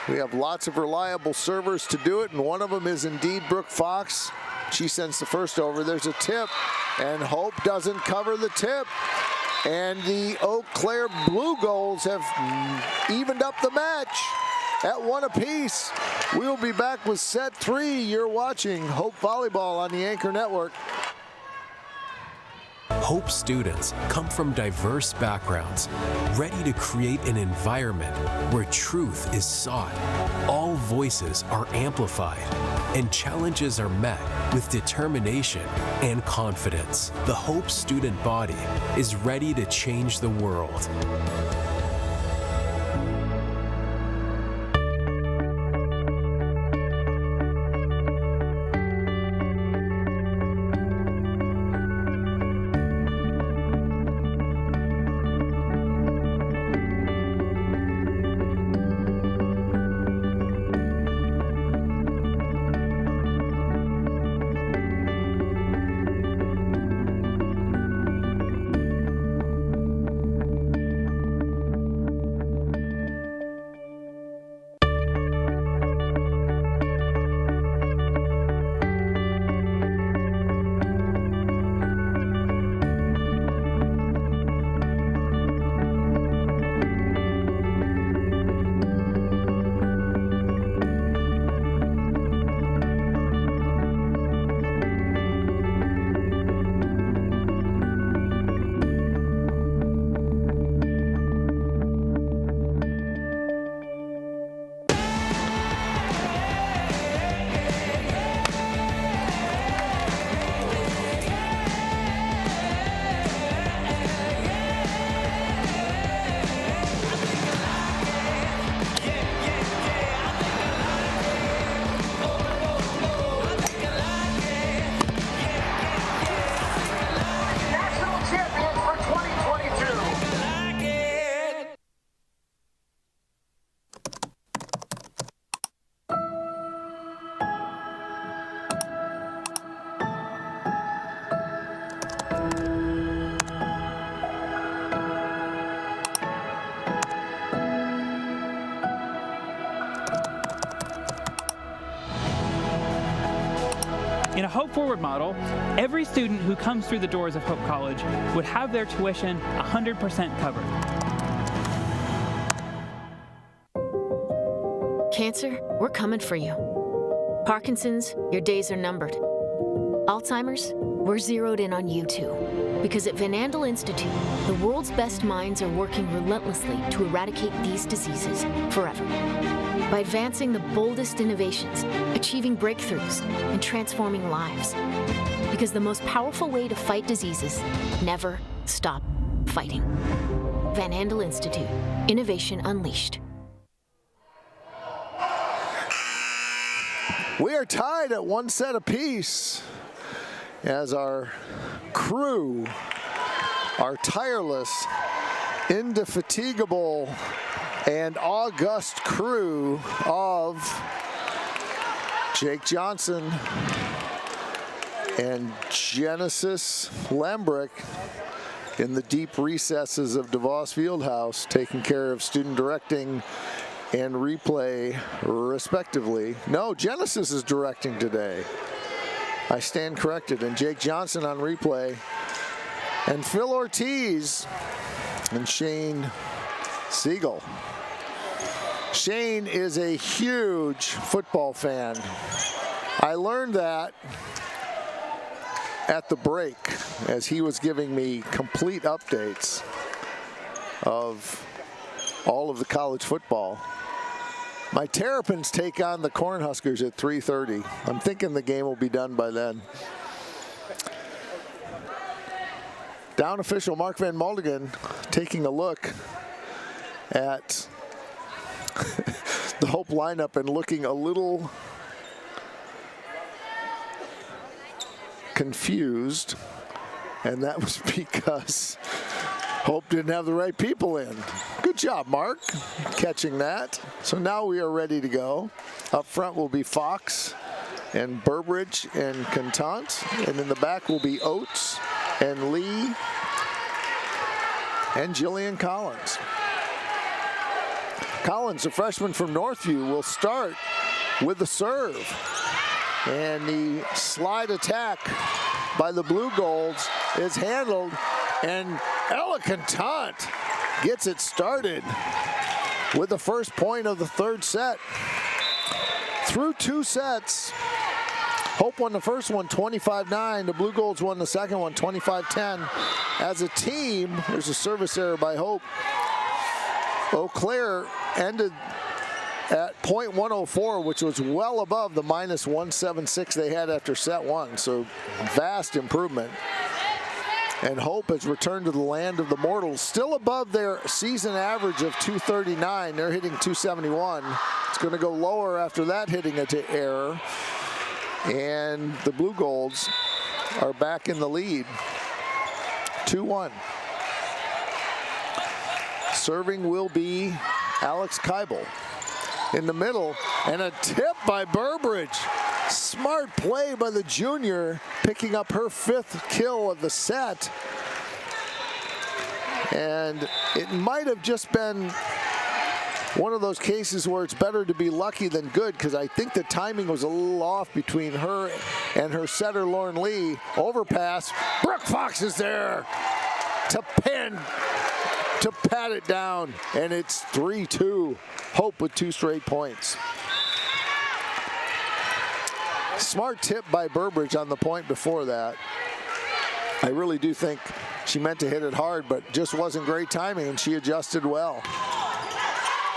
Speaker 6: We have lots of reliable servers to do it, and one of them is indeed Brooke Fox. She sends the first over. There's a tip, and Hope doesn't cover the tip. And the Eau Claire Blue Golds have evened up the match at 1 apiece. We will be back with set 3. You're watching Hope Volleyball on the Anchor Network.
Speaker 14: Hope students come from diverse backgrounds, ready to create an environment where truth is sought, all voices are amplified, and challenges are met with determination and confidence. The Hope student body is ready to change the world.
Speaker 20: In a Hope Forward model, every student who comes through the doors of Hope College would have their tuition 100% covered.
Speaker 16: Cancer, we're coming for you. Parkinson's, your days are numbered. Alzheimer's, we're zeroed in on you too. Because at Van Andel Institute, the world's best minds are working relentlessly to eradicate these diseases forever. By advancing the boldest innovations, achieving breakthroughs, and transforming lives. Because the most powerful way to fight diseases, never stop fighting. Van Andel Institute, innovation unleashed.
Speaker 6: We are tied at 1 set apiece as our crew, our tireless, indefatigable, and august crew of Jake Johnson and Genesis Lembrick in the deep recesses of DeVos Fieldhouse, taking care of student directing and replay, respectively. No, Genesis is directing today. I stand corrected. And Jake Johnson on replay. And Phil Ortiz and Shane Siegel. Shane is a huge football fan. I learned that at the break as he was giving me complete updates of all of the college football. My Terrapins take on the Cornhuskers at 3:30. I'm thinking the game will be done by then. Down official Mark Van Mulligan taking a look at the Hope lineup and looking a little confused, and that was because Hope didn't have the right people in. Good job, Mark, catching that. So now we are ready to go. Up front will be Fox and Burbridge and Contant, and in the back will be Oates and Lee and Jillian Collins. Collins, a freshman from Northview, will start with the serve. And the slide attack by the Blue Golds is handled, and Ella Contant gets it started with the first point of the third set. Through 2 sets, Hope won the first one 25-9. The Blue Golds won the second one 25-10. As a team, there's a service error by Hope. Eau Claire ended at .104, which was well above the -176 they had after set 1. So vast improvement. And Hope has returned to the land of the mortals, still above their season average of 239. They're hitting 271. It's going to go lower after that hitting into error. And the Blue Golds are back in the lead, 2-1. Serving will be Alex Keibel. In the middle, and a tip by Burbridge. Smart play by the junior, picking up her 5th kill of the set. And it might have just been one of those cases where it's better to be lucky than good, because I think the timing was a little off between her and her setter, Lauren Lee. Overpass. Brooke Fox is there to pat it down, and it's 3-2. Hope with 2 straight points. Smart tip by Burbridge on the point before that. I really do think she meant to hit it hard, but just wasn't great timing, and she adjusted well.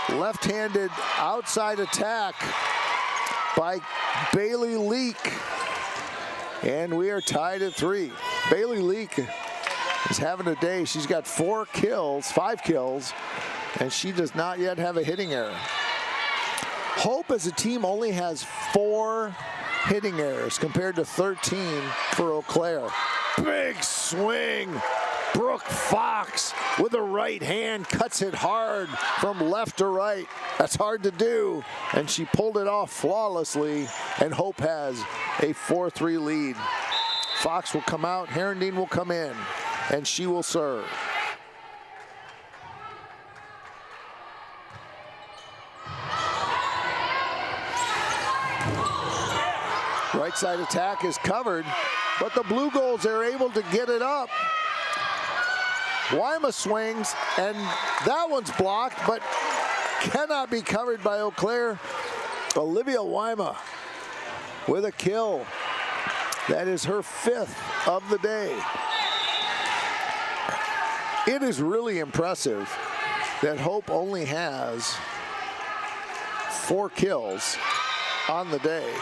Speaker 6: Left-handed outside attack by Bailey Leak. And we are tied at 3. Bailey Leak is having a day. She's got 5 kills, and she does not yet have a hitting error. Hope as a team only has 4 hitting errors compared to 13 for Eau Claire. Big swing. Brooke Fox with a right hand cuts it hard from left to right. That's hard to do, and she pulled it off flawlessly, and Hope has a 4-3 lead. Fox will come out, Herendeen will come in, and she will serve. Right right side attack is covered, but the Blue Goals are able to get it up. Weima swings, and that one's blocked, but cannot be covered by Eau Claire. Olivia Weima with a kill. That is her 5th of the day. It is really impressive that Hope only has 4 kills on the day,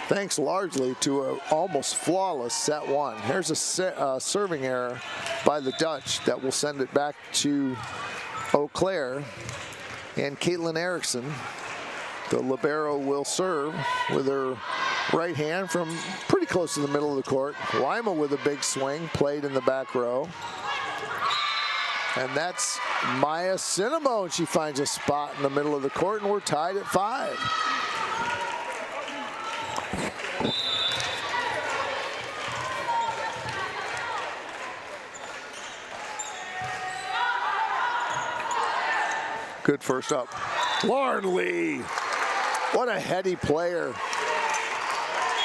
Speaker 6: thanks largely to an almost flawless set 1. Here's a serving error by the Dutch that will send it back to Eau Claire. And Caitlin Erickson, the libero, will serve with her right hand from pretty close to the middle of the court. Weima with a big swing, played in the back row. And that's Maya Cinnamon. She finds a spot in the middle of the court, and we're tied at 5. Good first up. Lauren Lee. What a heady player.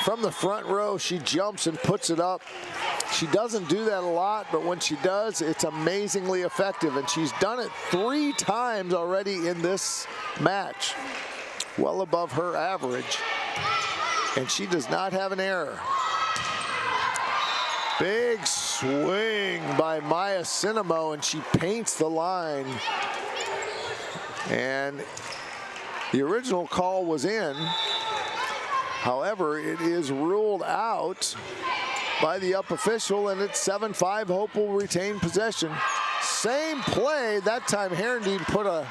Speaker 6: From the front row, she jumps and puts it up. She doesn't do that a lot, but when she does, it's amazingly effective. And she's done it 3 times already in this match. Well above her average. And she does not have an error. Big swing by Maya Cinnamo, and she paints the line. And the original call was in. However, it is ruled out by the up official, and it's 7-5. Hope will retain possession. Same play. That time Herendeen put a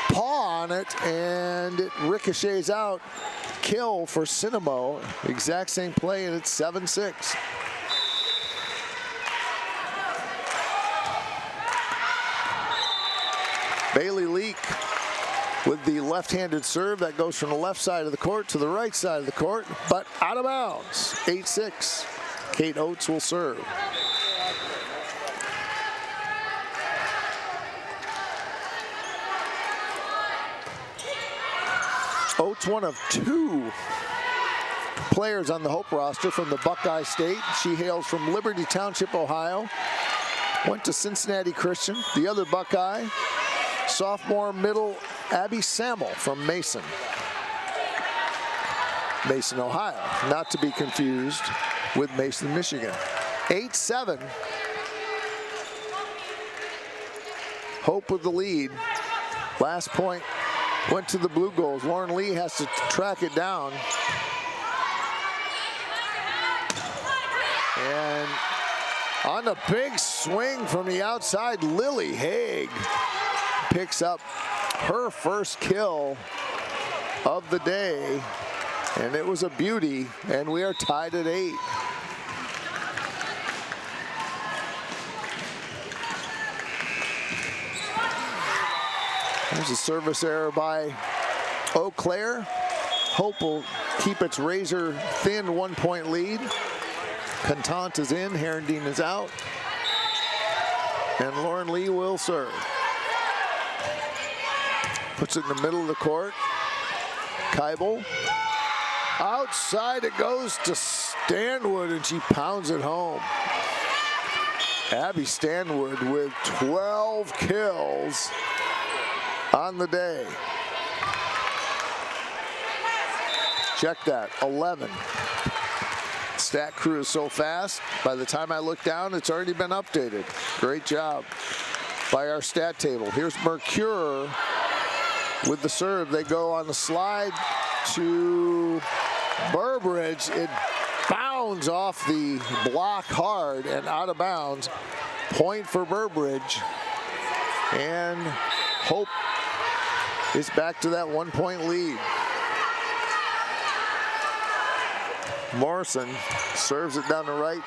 Speaker 6: paw on it, and it ricochets out. Kill for Cinnamo. Exact same play, and it's 7-6. Bailey Leak with the left-handed serve that goes from the left side of the court to the right side of the court, but out of bounds. 8-6. Kate Oates will serve. Oates, one of 2 players on the Hope roster from the Buckeye State. She hails from Liberty Township, Ohio. Went to Cincinnati Christian. The other Buckeye, sophomore middle Abby Sammel from Mason, Ohio. Not to be confused with Mason, Michigan. 8-7. Hope with the lead. Last point went to the Blue Goals. Lauren Lee has to track it down. And on a big swing from the outside, Lily Haig picks up her first kill of the day, and it was a beauty, and we are tied at 8. There's a service error by Eau Claire. Hope will keep its razor-thin 1-point lead. Contant is in, Herendeen is out, and Lauren Lee will serve. Puts it in the middle of the court. Keibel. Outside it goes to Stanwood, and she pounds it home. Abby Stanwood with 12 kills on the day. Check that, 11. Stat crew is so fast. By the time I look down, it's already been updated. Great job by our stat table. Here's Mercure with the serve. They go on the slide to Burbridge. It bounds off the block hard and out of bounds. Point for Burbridge. And Hope is back to that 1-point lead. Morrison serves it down the right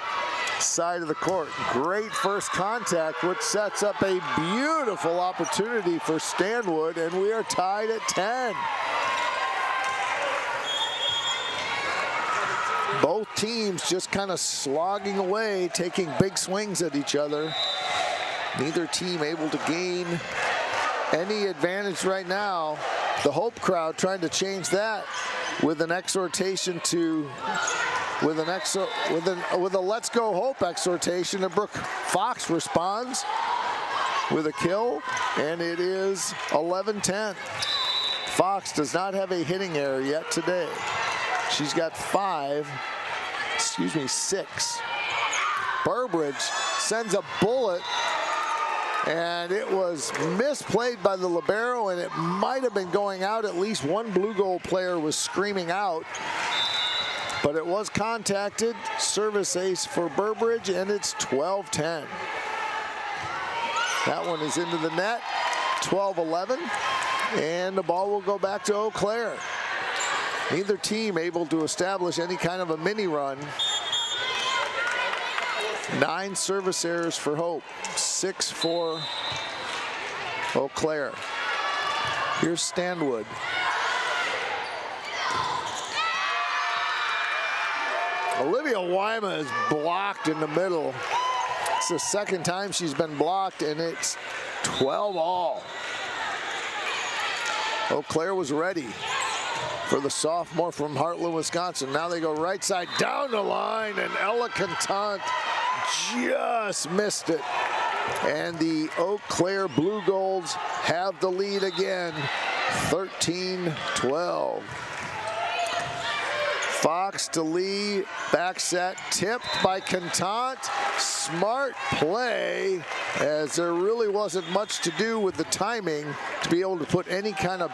Speaker 6: side of the court. Great first contact, which sets up a beautiful opportunity for Stanwood, and we are tied at 10. Both teams just kind of slogging away, taking big swings at each other. Neither team able to gain any advantage right now. The Hope crowd trying to change that. with an exhortation to, with a Let's Go Hope exhortation, and Brooke Fox responds with a kill, and it is 11-10. Fox does not have a hitting error yet today. She's got 6. Burbridge sends a bullet, and it was misplayed by the libero, and it might have been going out. At least one blue goal player was screaming out, but it was contacted. Service ace for Burbridge, and it's 12-10. That one is into the net, 12-11, and the ball will go back to Eau Claire. Neither team able to establish any kind of a mini run. 9 service errors for Hope, 6 for Eau Claire. Here's Stanwood. Olivia Wyma is blocked in the middle. It's the second time she's been blocked, and it's 12-all. Eau Claire was ready for the sophomore from Heartland, Wisconsin. Now they go right side down the line, and Ella Contant just missed it. And the Eau Claire Blue Golds have the lead again, 13-12. Fox to Lee, back set, tipped by Contant. Smart play, as there really wasn't much to do with the timing to be able to put any kind of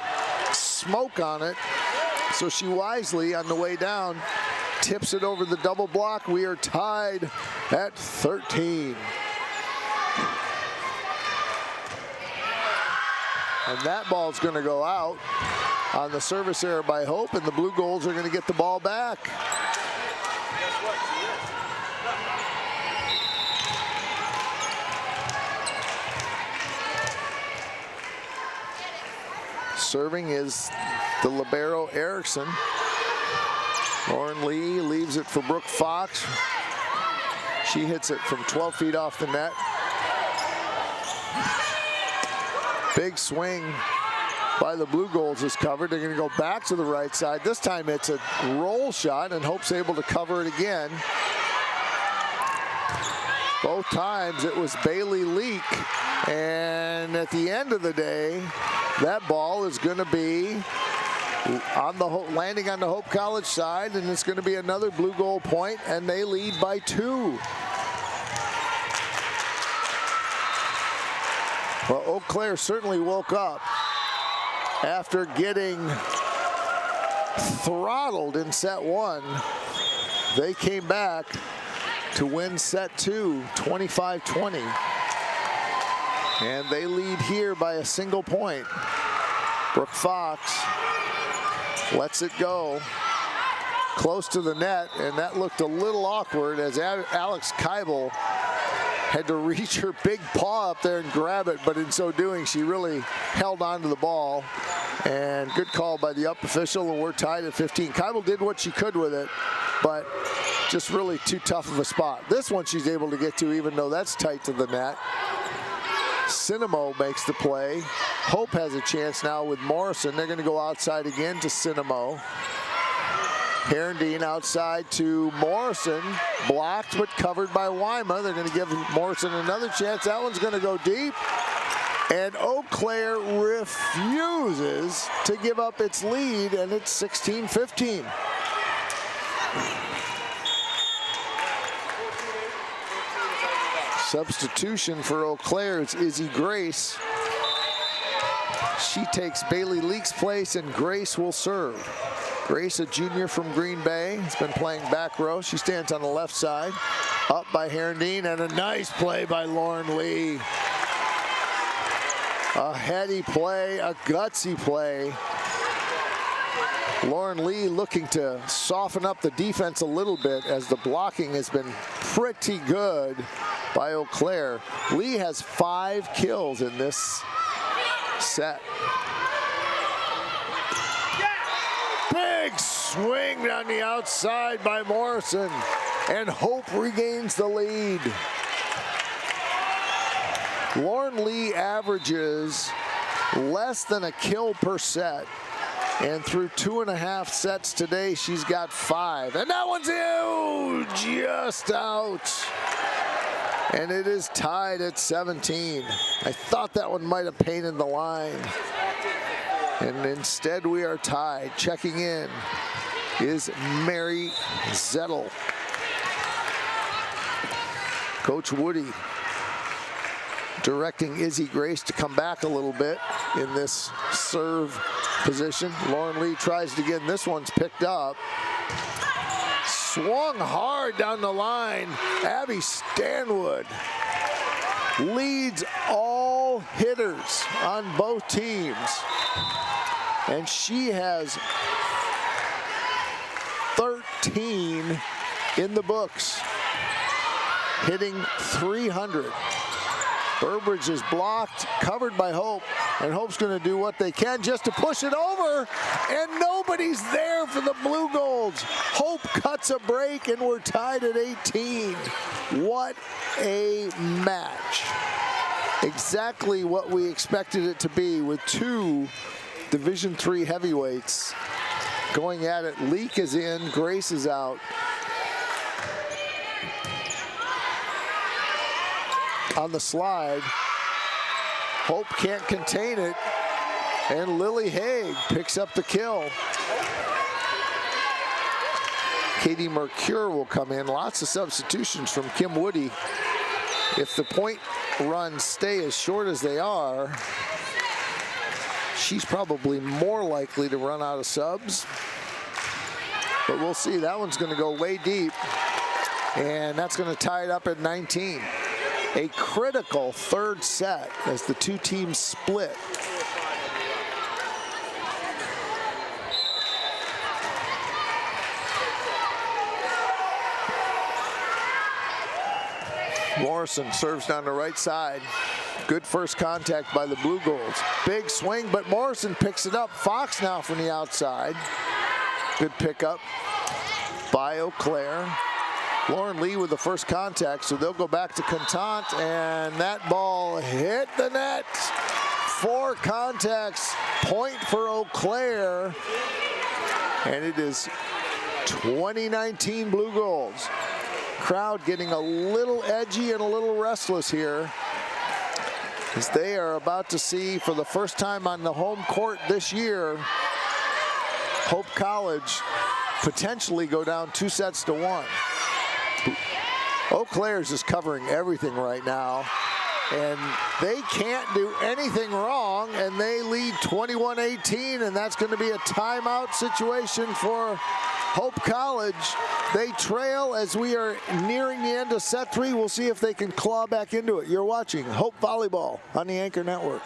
Speaker 6: smoke on it. So she wisely, on the way down, tips it over the double block. We are tied at 13. And that ball's going to go out on the service error by Hope, and the Blue Golds are going to get the ball back. Serving is the libero Erickson. Lauren Lee leaves it for Brooke Fox. She hits it from 12 feet off the net. Big swing by the Blue Golds is covered. They're going to go back to the right side. This time it's a roll shot, and Hope's able to cover it again. Both times it was Bailey Leak, and at the end of the day, that ball is going to be on the landing on the Hope College side, and it's going to be another Blue Gold point, and they lead by 2. Well, Eau Claire certainly woke up after getting throttled in set 1. They came back to win set 2, 25-20. And they lead here by a single point. Brooke Fox lets it go close to the net, and that looked a little awkward as Alex Keibel had to reach her big paw up there and grab it, but in so doing, she really held on to the ball. And good call by the up official, and we're tied at 15. Keibel did what she could with it, but just really too tough of a spot. This one she's able to get to, even though that's tight to the net. Cinemo makes the play. Hope has a chance now with Morrison. They're going to go outside again to Cinemo. Herendeen outside to Morrison. Blocked but covered by Wyma. They're going to give Morrison another chance. That one's going to go deep. And Eau Claire refuses to give up its lead, and it's 16-15. Substitution for Eau Claire is Izzy Grace. She takes Bailey Leak's place, and Grace will serve. Grace, a junior from Green Bay, has been playing back row. She stands on the left side. Up by Herendeen, and a nice play by Lauren Lee. A heady play, a gutsy play. Lauren Lee looking to soften up the defense a little bit, as the blocking has been pretty good by Eau Claire. Lee has 5 kills in this set. Big swing down the outside by Morrison, and Hope regains the lead. Lauren Lee averages less than a kill per set, And through 2.5 sets today, she's got 5. And that one's just out. And it is tied at 17. I thought that one might have painted the line. And instead we are tied. Checking in is Mary Zettel. Coach Woody directing Izzy Grace to come back a little bit in this serve position. Lauren Lee tries to get, this one's picked up. Swung hard down the line. Abby Stanwood leads all hitters on both teams. And she has 13 in the books, hitting 300. Burbridge is blocked, covered by Hope, and Hope's going to do what they can just to push it over, and nobody's there for the Blue Golds. Hope cuts a break, and we're tied at 18. What a match. Exactly what we expected it to be, with 2 Division III heavyweights going at it. Leak is in, Grace is out. On the slide, Hope can't contain it, and Lily Haig picks up the kill. Katie Mercure will come in. Lots of substitutions from Kim Woody. If the point runs stay as short as they are, she's probably more likely to run out of subs. But we'll see. That one's going to go way deep, and that's going to tie it up at 19. A critical third set as the 2 teams split. Morrison serves down the right side. Good first contact by the Blue Golds. Big swing, but Morrison picks it up. Fox now from the outside. Good pickup by Eau Claire. Lauren Lee with the first contact, so they'll go back to Contant, and that ball hit the net. 4 contacts, point for Eau Claire, and it is 2019 Blue Golds. Crowd getting a little edgy and a little restless here, as they are about to see, for the first time on the home court this year, Hope College potentially go down 2-1. Eau Claire's just covering everything right now, and they can't do anything wrong, and they lead 21-18, and that's going to be a timeout situation for Hope College. They trail as we are nearing the end of set 3. We'll see if they can claw back into it. You're watching Hope Volleyball on the Anchor Network.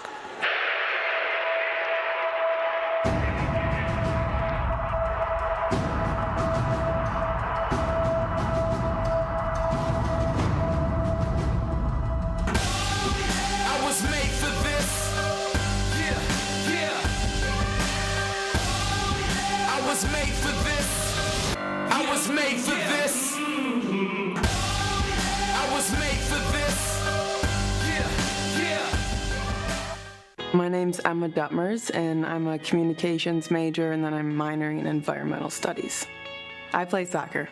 Speaker 21: My name's Emma Duttmers, and I'm a communications major, and then I'm minoring in environmental studies. I play soccer.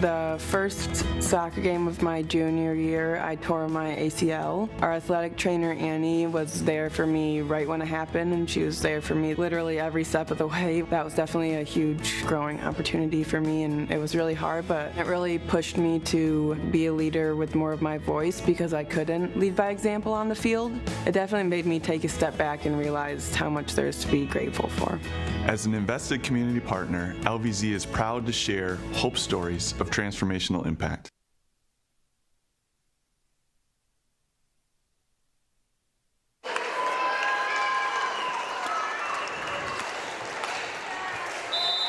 Speaker 21: The first soccer game of my junior year, I tore my ACL. Our athletic trainer, Annie, was there for me right when it happened, and she was there for me literally every step of the way. That was definitely a huge growing opportunity for me, and it was really hard, but it really pushed me to be a leader with more of my voice because I couldn't lead by example on the field. It definitely made me take a step back and realize how much there's to be grateful for.
Speaker 12: As an invested community partner, LVZ is proud to share hope stories of transformational impact.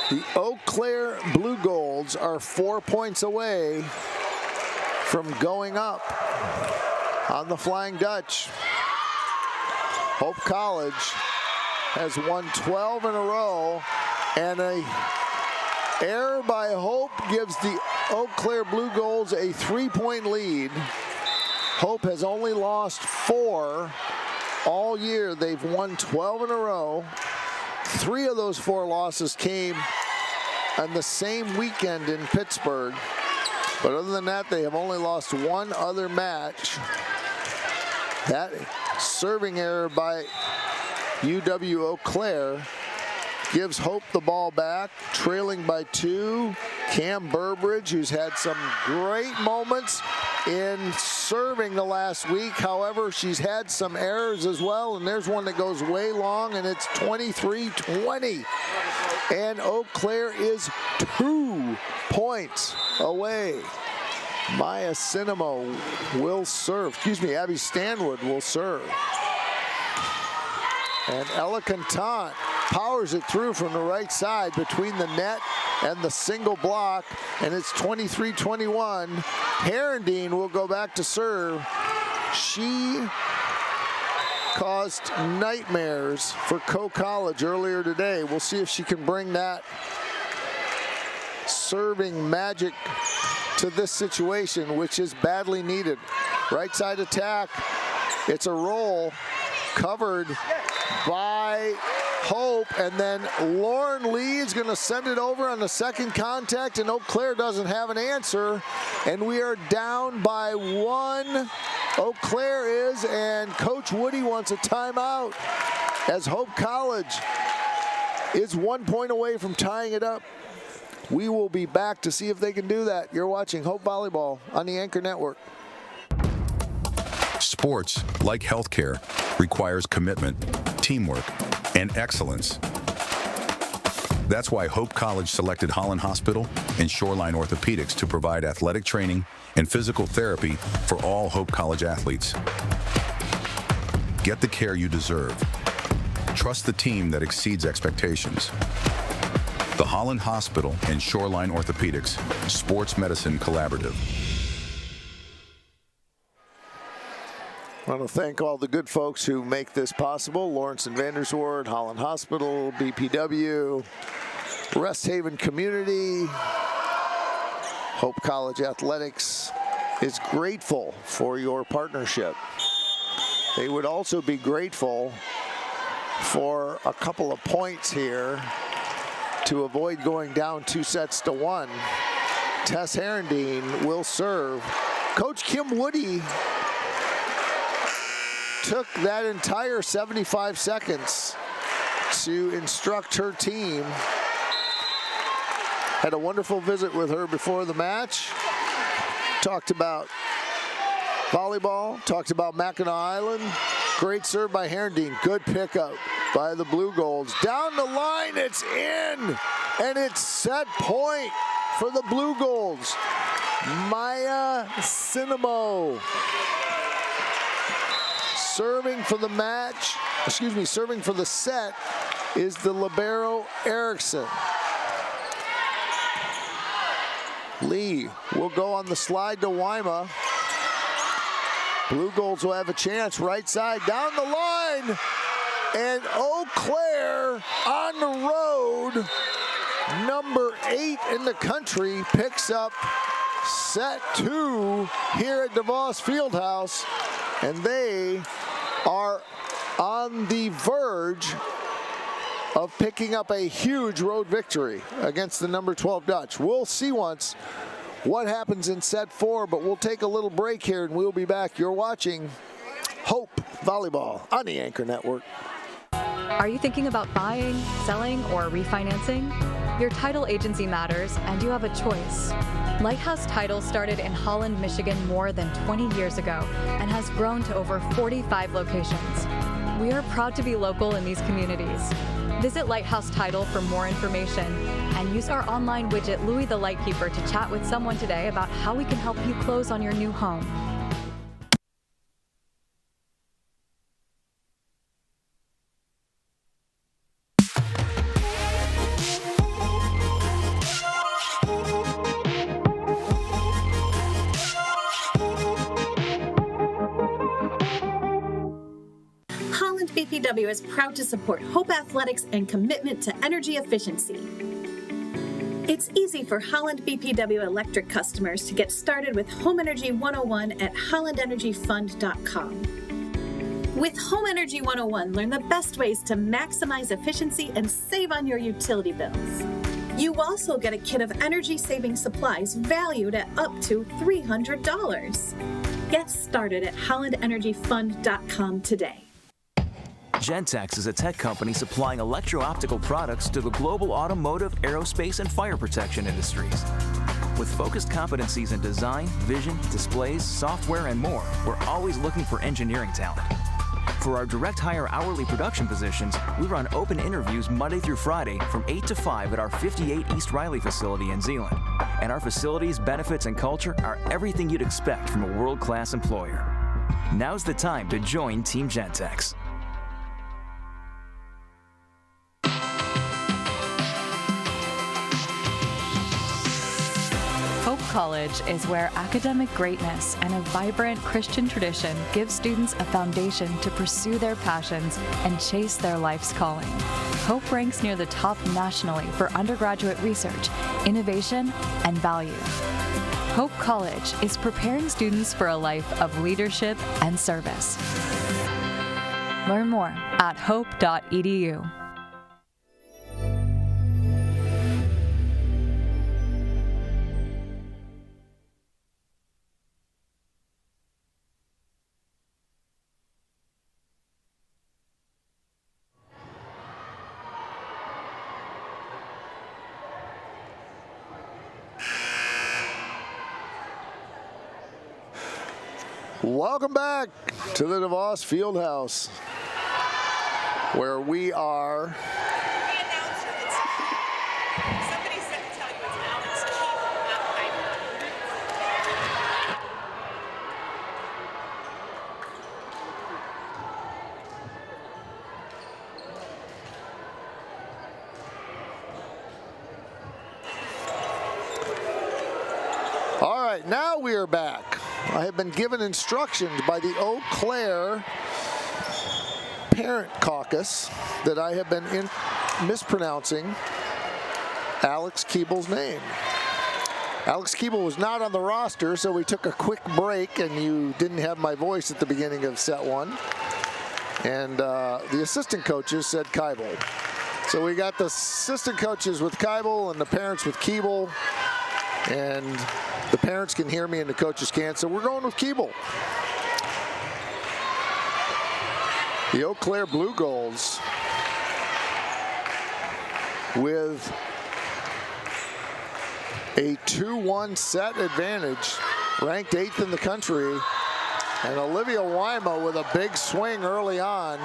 Speaker 6: The Eau Claire Blue Golds are 4 points away from going up on the Flying Dutch. Hope College has won 12 in a row, and a error by Hope gives the Eau Claire Blue Golds a 3-point lead. Hope has only lost 4 all year. They've won 12 in a row. 3 of those 4 losses came on the same weekend in Pittsburgh. But other than that, they have only lost 1 other match. That serving error by UW-Eau Claire gives Hope the ball back, trailing by 2. Cam Burbridge, who's had some great moments in serving the last week. However, she's had some errors as well, and there's one that goes way long, and it's 23-20. And Eau Claire is 2 points away. Maya Cinema will serve. Abby Stanwood will serve. And Ella Cantant powers it through from the right side between the net and the single block, and it's 23-21. Herendeen will go back to serve. She caused nightmares for Coe College earlier today. We'll see if she can bring that serving magic to this situation, which is badly needed. Right side attack. It's a roll covered by Hope, and then Lauren Lee is going to send it over on the second contact, and Eau Claire doesn't have an answer, and we are down by 1. Eau Claire is, and Coach Woody wants a timeout as Hope College is 1 point away from tying it up. We will be back to see if they can do that. You're watching Hope Volleyball on the Anchor Network.
Speaker 7: Sports, like healthcare, requires commitment, teamwork, and excellence. That's why Hope College selected Holland Hospital and Shoreline Orthopedics to provide athletic training and physical therapy for all Hope College athletes. Get the care you deserve. Trust the team that exceeds expectations. The Holland Hospital and Shoreline Orthopedics Sports Medicine Collaborative.
Speaker 6: I want to thank all the good folks who make this possible. Lawrence and Vanderswoord, Holland Hospital, BPW, Rest Haven Community, Hope College Athletics is grateful for your partnership. They would also be grateful for a couple of points here to avoid going down 2-1. Tess Herendeen will serve. Coach Kim Woody took that entire 75 seconds to instruct her team. Had a wonderful visit with her before the match. Talked about volleyball, talked about Mackinac Island. Great serve by Herendeen. Good pickup by the Blue Golds. Down the line, it's in, and it's set point for the Blue Golds. Maya Cinema. Serving for the match, serving for the set is the libero Erickson. Lee will go on the slide to Weima. Blue Golds will have a chance, right side, down the line. And Eau Claire on the road, number 8 in the country, picks up set 2 here at DeVos Fieldhouse. And they are on the verge of picking up a huge road victory against the number 12 Dutch. We'll see once what happens in set 4, but we'll take a little break here and we'll be back. You're watching Hope Volleyball on the Anchor Network.
Speaker 8: Are you thinking about buying, selling, or refinancing? Your title agency matters, and you have a choice. Lighthouse Title started in Holland, Michigan more than 20 years ago and has grown to over 45 locations. We are proud to be local in these communities. Visit Lighthouse Title for more information and use our online widget Louis the Lightkeeper to chat with someone today about how we can help you close on your new home.
Speaker 9: BPW is proud to support Hope Athletics and commitment to energy efficiency. It's easy for Holland BPW Electric customers to get started with Home Energy 101 at hollandenergyfund.com. With Home Energy 101, learn the best ways to maximize efficiency and save on your utility bills. You also get a kit of energy-saving supplies valued at up to $300. Get started at hollandenergyfund.com today.
Speaker 10: Gentex is a tech company supplying electro-optical products to the global automotive, aerospace, and fire protection industries. With focused competencies in design, vision, displays, software, and more, we're always looking for engineering talent. For our direct hire hourly production positions, we run open interviews Monday through Friday from 8 to 5 at our 58 East Riley facility in Zeeland. And our facilities, benefits, and culture are everything you'd expect from a world-class employer. Now's the time to join Team Gentex.
Speaker 8: Hope College is where academic greatness and a vibrant Christian tradition give students a foundation to pursue their passions and chase their life's calling. Hope ranks near the top nationally for undergraduate research, innovation, and value. Hope College is preparing students for a life of leadership and service. Learn more at hope.edu.
Speaker 6: Welcome back to the DeVos Fieldhouse, where we are all right, now we are back. I have been given instructions by the Eau Claire Parent Caucus that I have been mispronouncing Alex Keeble's name. Alex Keeble was not on the roster, so we took a quick break, and you didn't have my voice at the beginning of set one. And the assistant coaches said Keibel. So we got the assistant coaches with Keibel and the parents with Keeble. And the parents can hear me and the coaches can't, so we're going with Keeble. The Eau Claire Blue Goals with a 2-1 set advantage, ranked 8th in the country, and Olivia Wyma with a big swing early on.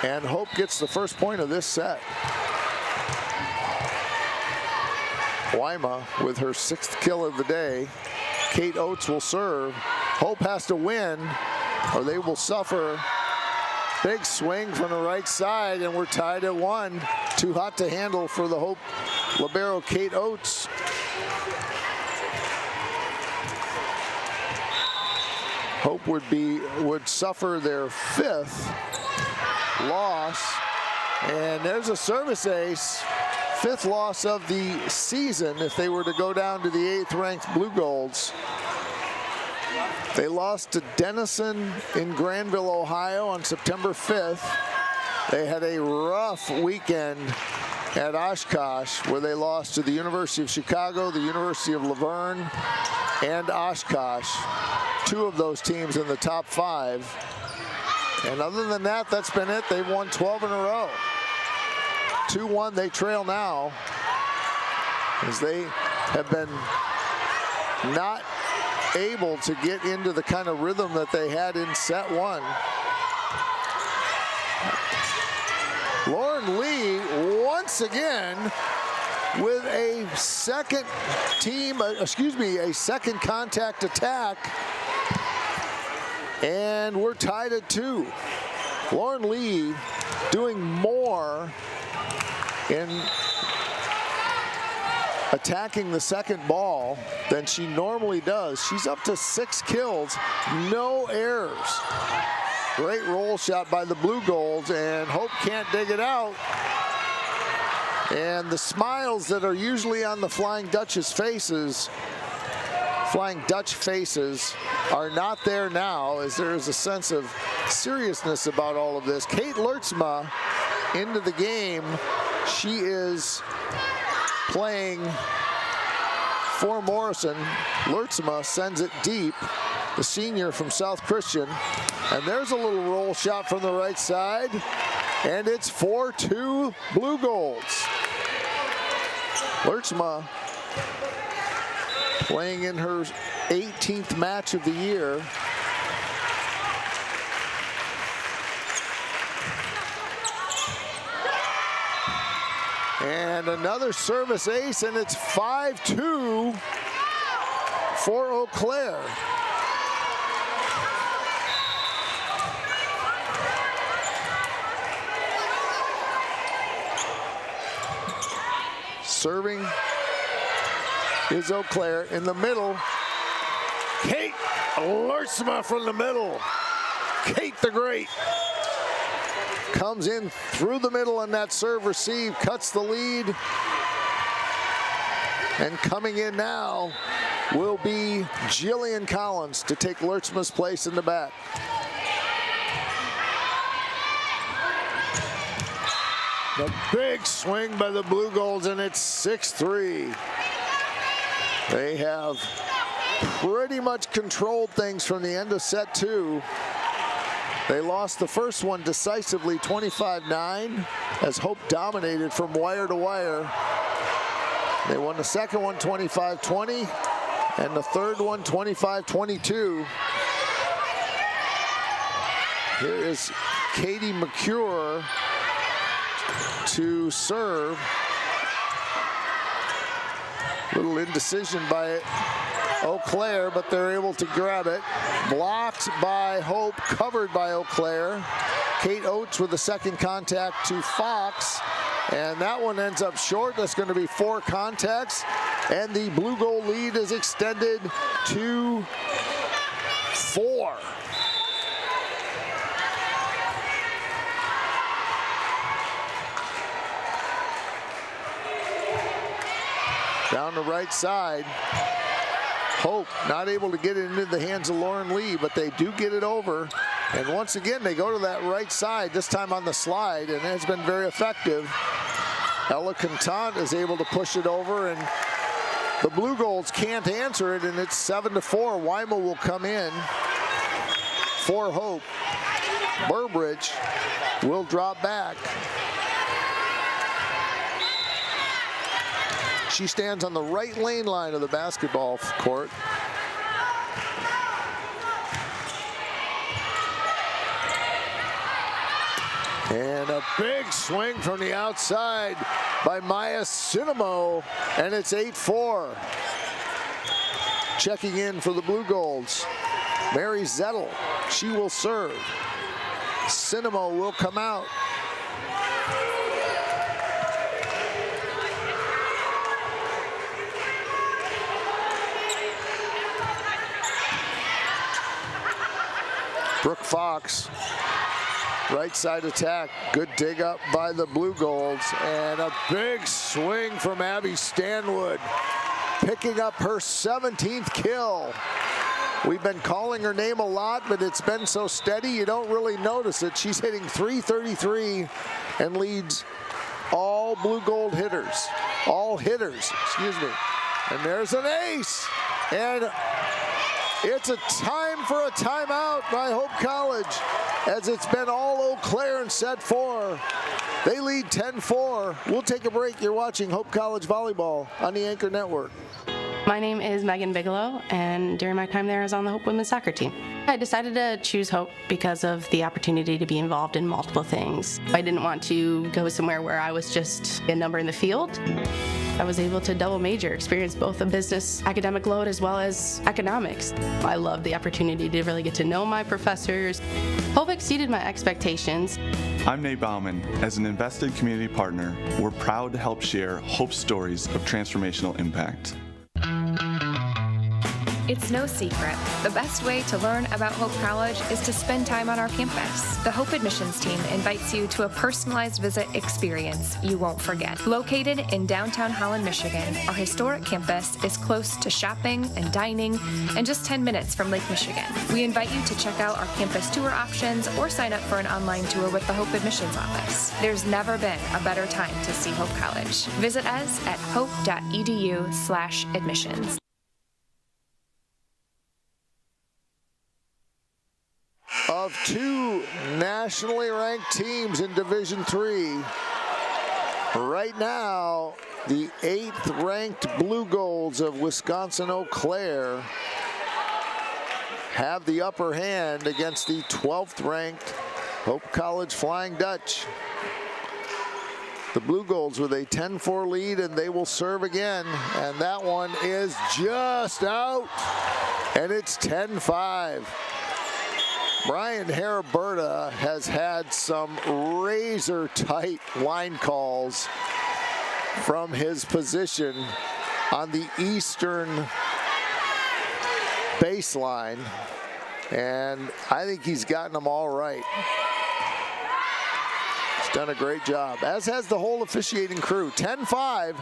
Speaker 6: And Hope gets the first point of this set. Wyma with her 6th kill of the day. Kate Oates will serve. Hope has to win or they will suffer. Big swing from the right side, and we're tied at 1. Too hot to handle for the Hope libero Kate Oates. Hope would suffer their 5th loss, and there's a service ace. 5th loss of the season if they were to go down to the 8th ranked Blue Golds. They lost to Denison in Granville, Ohio on September 5th. They had a rough weekend at Oshkosh where they lost to the University of Chicago, the University of Laverne, and Oshkosh. 2 of those teams in the top 5. And other than that, that's been it. They've won 12 in a row. 2-1, they trail now as they have been not able to get into the kind of rhythm that they had in set 1. Lauren Lee once again with a second contact attack. And we're tied at 2. Lauren Lee doing more in attacking the second ball than she normally does. She's up to 6 kills, no errors. Great roll shot by the Blue Golds, and Hope can't dig it out. And the smiles that are usually on the Flying Dutch's faces Flying Dutch faces are not there now, as there is a sense of seriousness about all of this. Kate Lertsma into the game. She is playing for Morrison. Lertsma sends it deep, the senior from South Christian. And there's a little roll shot from the right side. And it's 4-2 Blue Golds. Lertsma playing in her 18th match of the year. And another service ace, and it's 5-2 for Eau Claire. Serving is Eau Claire in the middle. Kate Lertsma from the middle. Kate the Great comes in through the middle, and that serve receive cuts the lead. And coming in now will be Jillian Collins to take Lertsma's place in the back. The big swing by the Blue Golds, and it's 6-3. They have pretty much controlled things from the end of set 2. They lost the first one decisively, 25-9, as Hope dominated from wire to wire. They won the second one 25-20, and the third one 25-22. Here is Katie McCure to serve. Little indecision by Eau Claire, but they're able to grab it. Blocked by Hope, covered by Eau Claire. Kate Oates with the second contact to Fox, and that one ends up short. That's going to be 4 contacts, and the Blue Gold lead is extended to 4. Down the right side. Hope not able to get it into the hands of Lauren Lee, but they do get it over. And once again, they go to that right side, this time on the slide, and it's been very effective. Ella Contant is able to push it over, and the Blue Golds can't answer it, and it's 7-4. Weimel will come in for Hope. Burbridge will drop back. She stands on the right lane line of the basketball court. And a big swing from the outside by Maya Cinemo, and it's 8-4. Checking in for the Blue Golds, Mary Zettel. She will serve. Cinemo will come out. Brooke Fox, right side attack. Good dig up by the Blue Golds, and a big swing from Abby Stanwood, picking up her 17th kill. We've been calling her name a lot, but it's been so steady you don't really notice it. She's hitting .333 and leads all Blue Gold hitters. All hitters, excuse me. And there's an ace, and it's a time for a timeout by Hope College, as it's been all Eau Claire in set 4. They lead 10-4. We'll take a break. You're watching Hope College Volleyball on the Anchor Network.
Speaker 11: My name is Megan Bigelow, and during my time there, I was on the Hope women's soccer team. I decided to choose Hope because of the opportunity to be involved in multiple things. I didn't want to go somewhere where I was just a number in the field. I was able to double major, experience both a business academic load as well as economics. I loved the opportunity to really get to know my professors. Hope exceeded my expectations.
Speaker 12: I'm Nate Bauman. As an invested community partner, we're proud to help share Hope's stories of transformational impact.
Speaker 13: It's no secret. The best way to learn about Hope College is to spend time on our campus. The Hope admissions team invites you to a personalized visit experience you won't forget. Located in downtown Holland, Michigan, our historic campus is close to shopping and dining and just 10 minutes from Lake Michigan. We invite you to check out our campus tour options or sign up for an online tour with the Hope admissions office. There's never been a better time to see Hope College. Visit us at hope.edu/admissions.
Speaker 6: Of two nationally ranked teams in Division III, right now, the 8th ranked Blue Golds of Wisconsin-Eau have the upper hand against the 12th ranked Hope College Flying Dutch. The Blue Golds with a 10-4 lead, and they will serve again. And that one is just out, and it's 10-5. Brian Haraberta has had some razor-tight line calls from his position on the eastern baseline, and I think he's gotten them all right. He's done a great job, as has the whole officiating crew. 10-5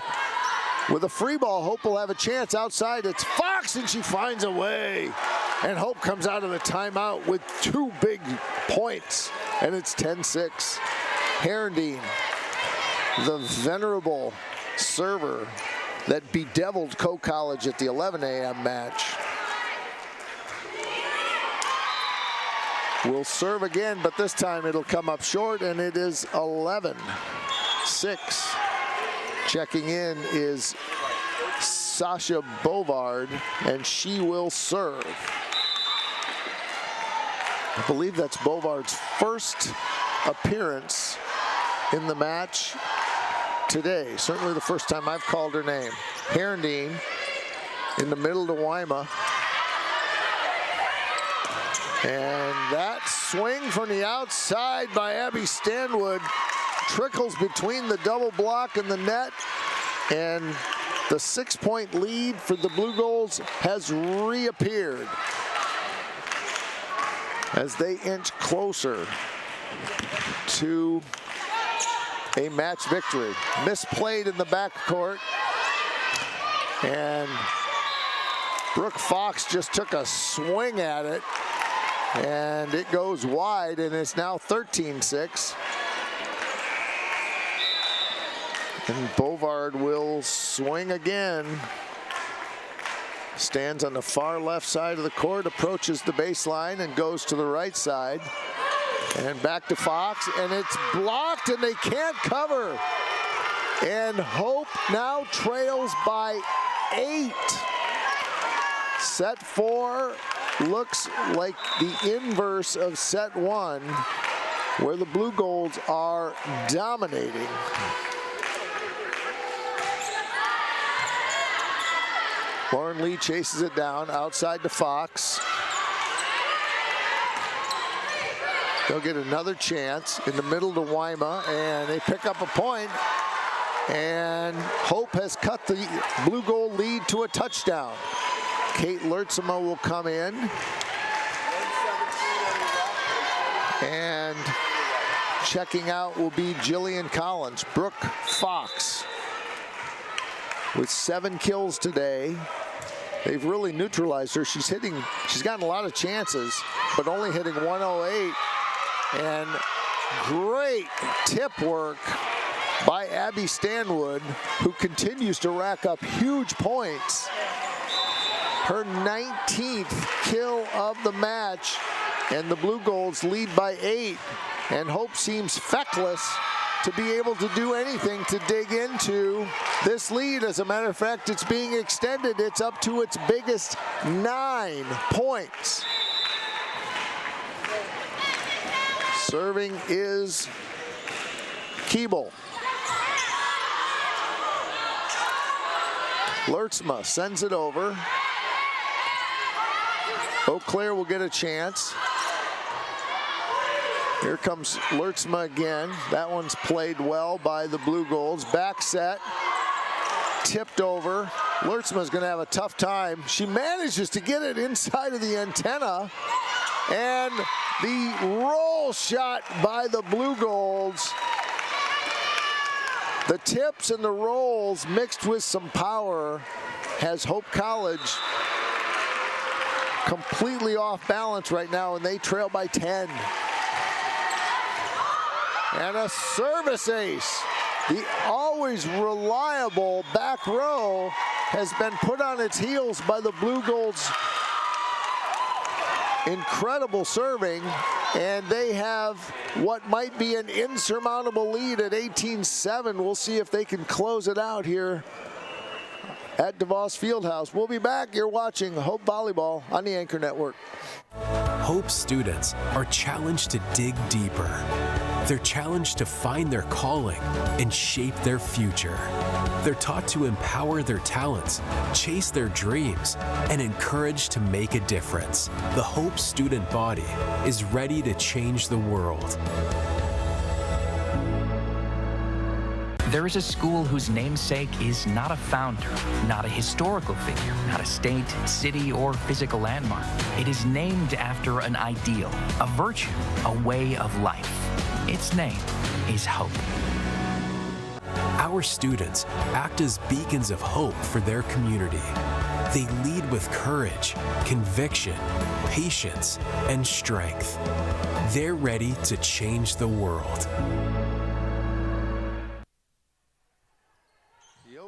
Speaker 6: with a free ball. Hope will have a chance outside. It's Fox, and she finds a way. And Hope comes out of the timeout with 2 big points, and it's 10-6. Herendeen, the venerable server that bedeviled Coe College at the 11 a.m. match, will serve again, but this time it'll come up short, and it is 11-6. Checking in is Sasha Bovard, and she will serve. I believe that's Bovard's first appearance in the match today. Certainly the first time I've called her name. Herendeen in the middle to Weima. And that swing from the outside by Abby Stanwood trickles between the double block and the net. And the 6-point lead for the Blue Golds has reappeared as they inch closer to a match victory. Misplayed in the backcourt, and Brooke Fox just took a swing at it, and it goes wide, and it's now 13-6. And Bovard will swing again. Stands on the far left side of the court, approaches the baseline, and goes to the right side. And back to Fox, and it's blocked, and they can't cover. And Hope now trails by 8. Set 4 looks like the inverse of set 1, where the Blue Golds are dominating. Lauren Lee chases it down outside to Fox. They'll get another chance in the middle to Weima, and they pick up a point. And Hope has cut the Blue Gold lead to a touchdown. Kate Lertzema will come in. And checking out will be Jillian Collins. Brooke Fox with 7 kills today. They've really neutralized her. She's gotten a lot of chances, but only hitting 108. And great tip work by Abby Stanwood, who continues to rack up huge points. Her 19th kill of the match, and the Blue Golds lead by 8. And Hope seems feckless to be able to do anything to dig into this lead. As a matter of fact, it's being extended. It's up to its biggest 9 points. Serving is Keeble. Lertzema sends it over. Eau Claire will get a chance. Here comes Lertzema again. That one's played well by the Blue Golds. Back set, tipped over. Lurtzma's going to have a tough time. She manages to get it inside of the antenna. And the roll shot by the Blue Golds. The tips and the rolls mixed with some power has Hope College completely off balance right now, and they trail by 10. And a service ace. The always reliable back row has been put on its heels by the Blue Golds. Incredible serving, and they have what might be an insurmountable lead at 18-7. We'll see if they can close it out here at DeVos Fieldhouse. We'll be back. You're watching Hope Volleyball on the Anchor Network.
Speaker 14: Hope students are challenged to dig deeper. They're challenged to find their calling and shape their future. They're taught to empower their talents, chase their dreams, and encouraged to make a difference. The Hope student body is ready to change the world.
Speaker 15: There is a school whose namesake is not a founder, not a historical figure, not a state, city, or physical landmark. It is named after an ideal, a virtue, a way of life. Its name is Hope.
Speaker 14: Our students act as beacons of hope for their community. They lead with courage, conviction, patience, and strength. They're ready to change the world.
Speaker 6: The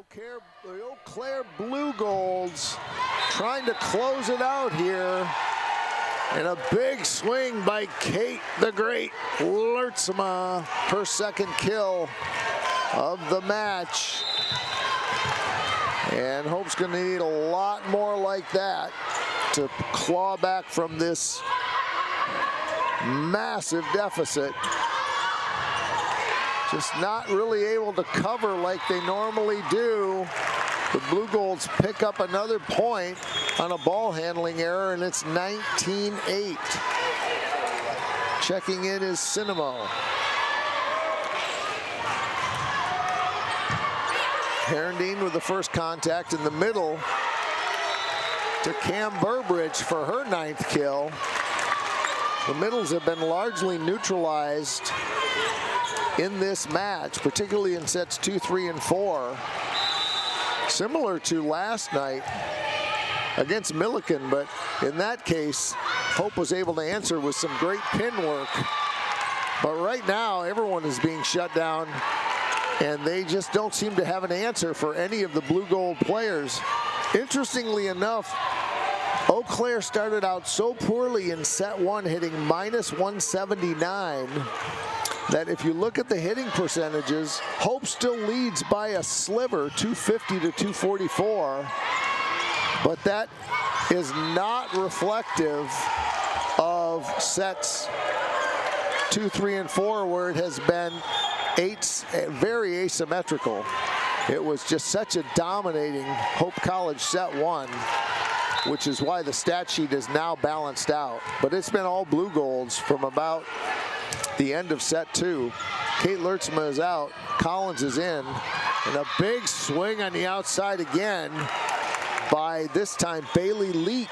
Speaker 6: Eau Claire Blue Golds trying to close it out here. And a big swing by Kate the Great Lurtzma, her second kill of the match. And Hope's going to need a lot more like that to claw back from this massive deficit. Just not really able to cover like they normally do. The Blue Golds pick up another point on a ball handling error, and it's 19-8. Checking in is Cinemo. Herendeen with the first contact in the middle to Cam Burbridge for her 9th kill. The middles have been largely neutralized in this match, particularly in sets 2, 3, and 4. Similar to last night against Milliken, but in that case, Hope was able to answer with some great pin work. But right now, everyone is being shut down, and they just don't seem to have an answer for any of the Blue Gold players. Interestingly enough, Eau Claire started out so poorly in set 1, hitting -179, that if you look at the hitting percentages, Hope still leads by a sliver, 250 to 244. But that is not reflective of sets 2, 3, and 4, where it has been very asymmetrical. It was just such a dominating Hope College set 1, which is why the stat sheet is now balanced out. But it's been all Blue Golds from about the end of set 2. Kate Lurtzma is out, Collins is in, and a big swing on the outside again by, this time, Bailey Leak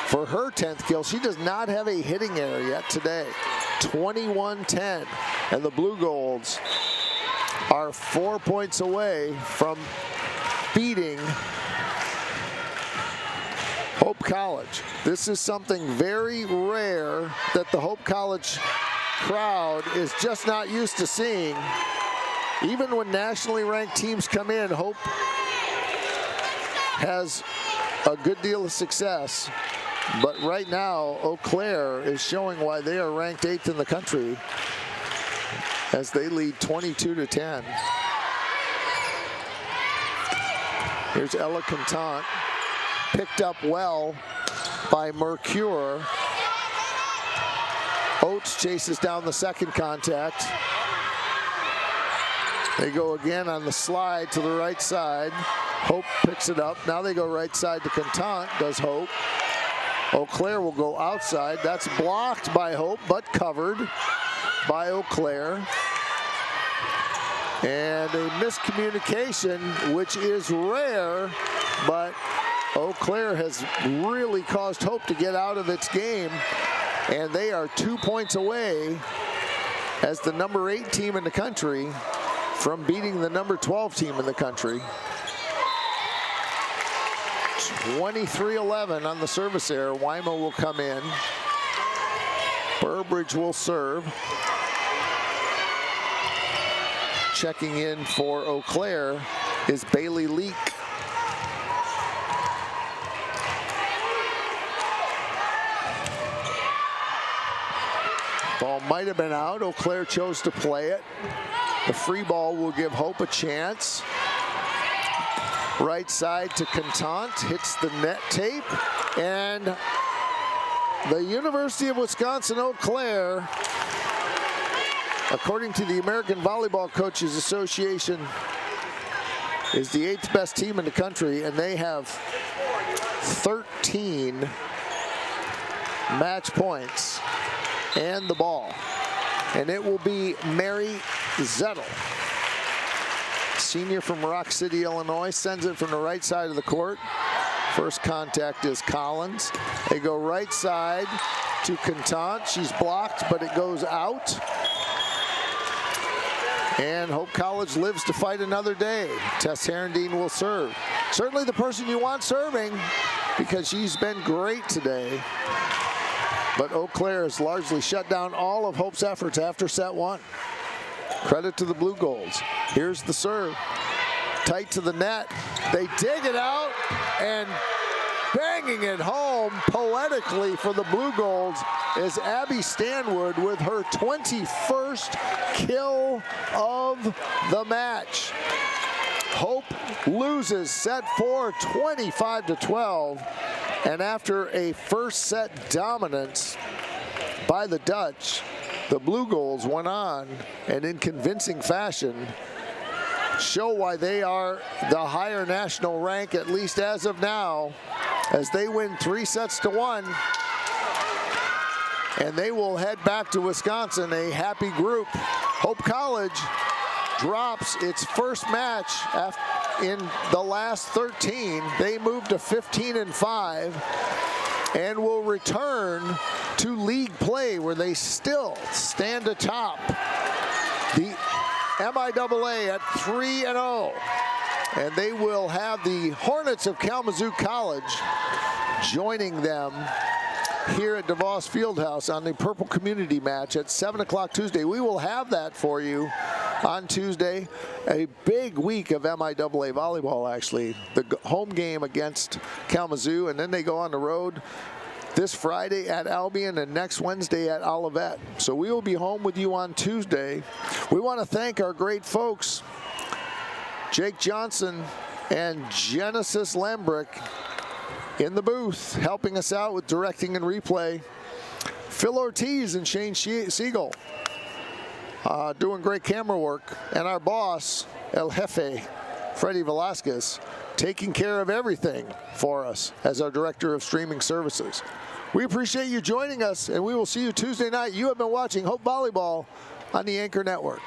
Speaker 6: for her 10th kill. She does not have a hitting error yet today. 21-10, and the Blue Golds are 4 points away from beating Hope College. This is something very rare that the Hope College crowd is just not used to seeing. Even when nationally ranked teams come in, Hope has a good deal of success. But right now, Eau Claire is showing why they are ranked 8th in the country as they lead 22-10. Here's Ella Contant, picked up well by Mercure. Oates chases down the second contact. They go again on the slide to the right side. Hope picks it up. Now they go right side to Contant, does Hope. Eau Claire will go outside. That's blocked by Hope, but covered by Eau Claire. And a miscommunication, which is rare, but Eau Claire has really caused Hope to get out of its game. And they are 2 points away as the number 8 team in the country from beating the number 12 team in the country. 23-11 on the service error. Wymo will come in. Burbridge will serve. Checking in for Eau Claire is Bailey Leak. Ball might have been out. Eau Claire chose to play it. The free ball will give Hope a chance. Right side to Contant, hits the net tape. And the University of Wisconsin-Eau Claire, according to the American Volleyball Coaches Association, is the 8th best team in the country, and they have 13 match points and the ball. And it will be Mary Zettel, senior from Rock City, Illinois, sends it from the right side of the court. First contact is Collins. They go right side to Contant. She's blocked, but it goes out. And Hope College lives to fight another day. Tess Herendeen will serve. Certainly the person you want serving, because she's been great today. But Eau Claire has largely shut down all of Hope's efforts after set 1. Credit to the Blue Golds. Here's the serve. Tight to the net. They dig it out, and banging it home poetically for the Blue Golds is Abby Stanwood with her 21st kill of the match. Hope loses set 4, 25-12. And after a first set dominance by the Dutch, the Blue Golds went on and in convincing fashion show why they are the higher national rank, at least as of now, as they win 3-1. And they will head back to Wisconsin, a happy group. Hope College drops its first match in the last 13. They move to 15-5 and will return to league play, where they still stand atop the MIAA at 3-0. And they will have the Hornets of Kalamazoo College joining them here at DeVos Fieldhouse on the Purple Community Match at 7 o'clock Tuesday. We will have that for you on Tuesday. A big week of MIAA volleyball, actually. The home game against Kalamazoo, and then they go on the road this Friday at Albion and next Wednesday at Olivet. So we will be home with you on Tuesday. We want to thank our great folks, Jake Johnson and Genesis Lambrick, in the booth, helping us out with directing and replay. Phil Ortiz and Shane Siegel doing great camera work. And our boss, El Jefe, Freddie Velasquez, taking care of everything for us as our Director of Streaming Services. We appreciate you joining us, and we will see you Tuesday night. You have been watching Hope Volleyball on the Anchor Network.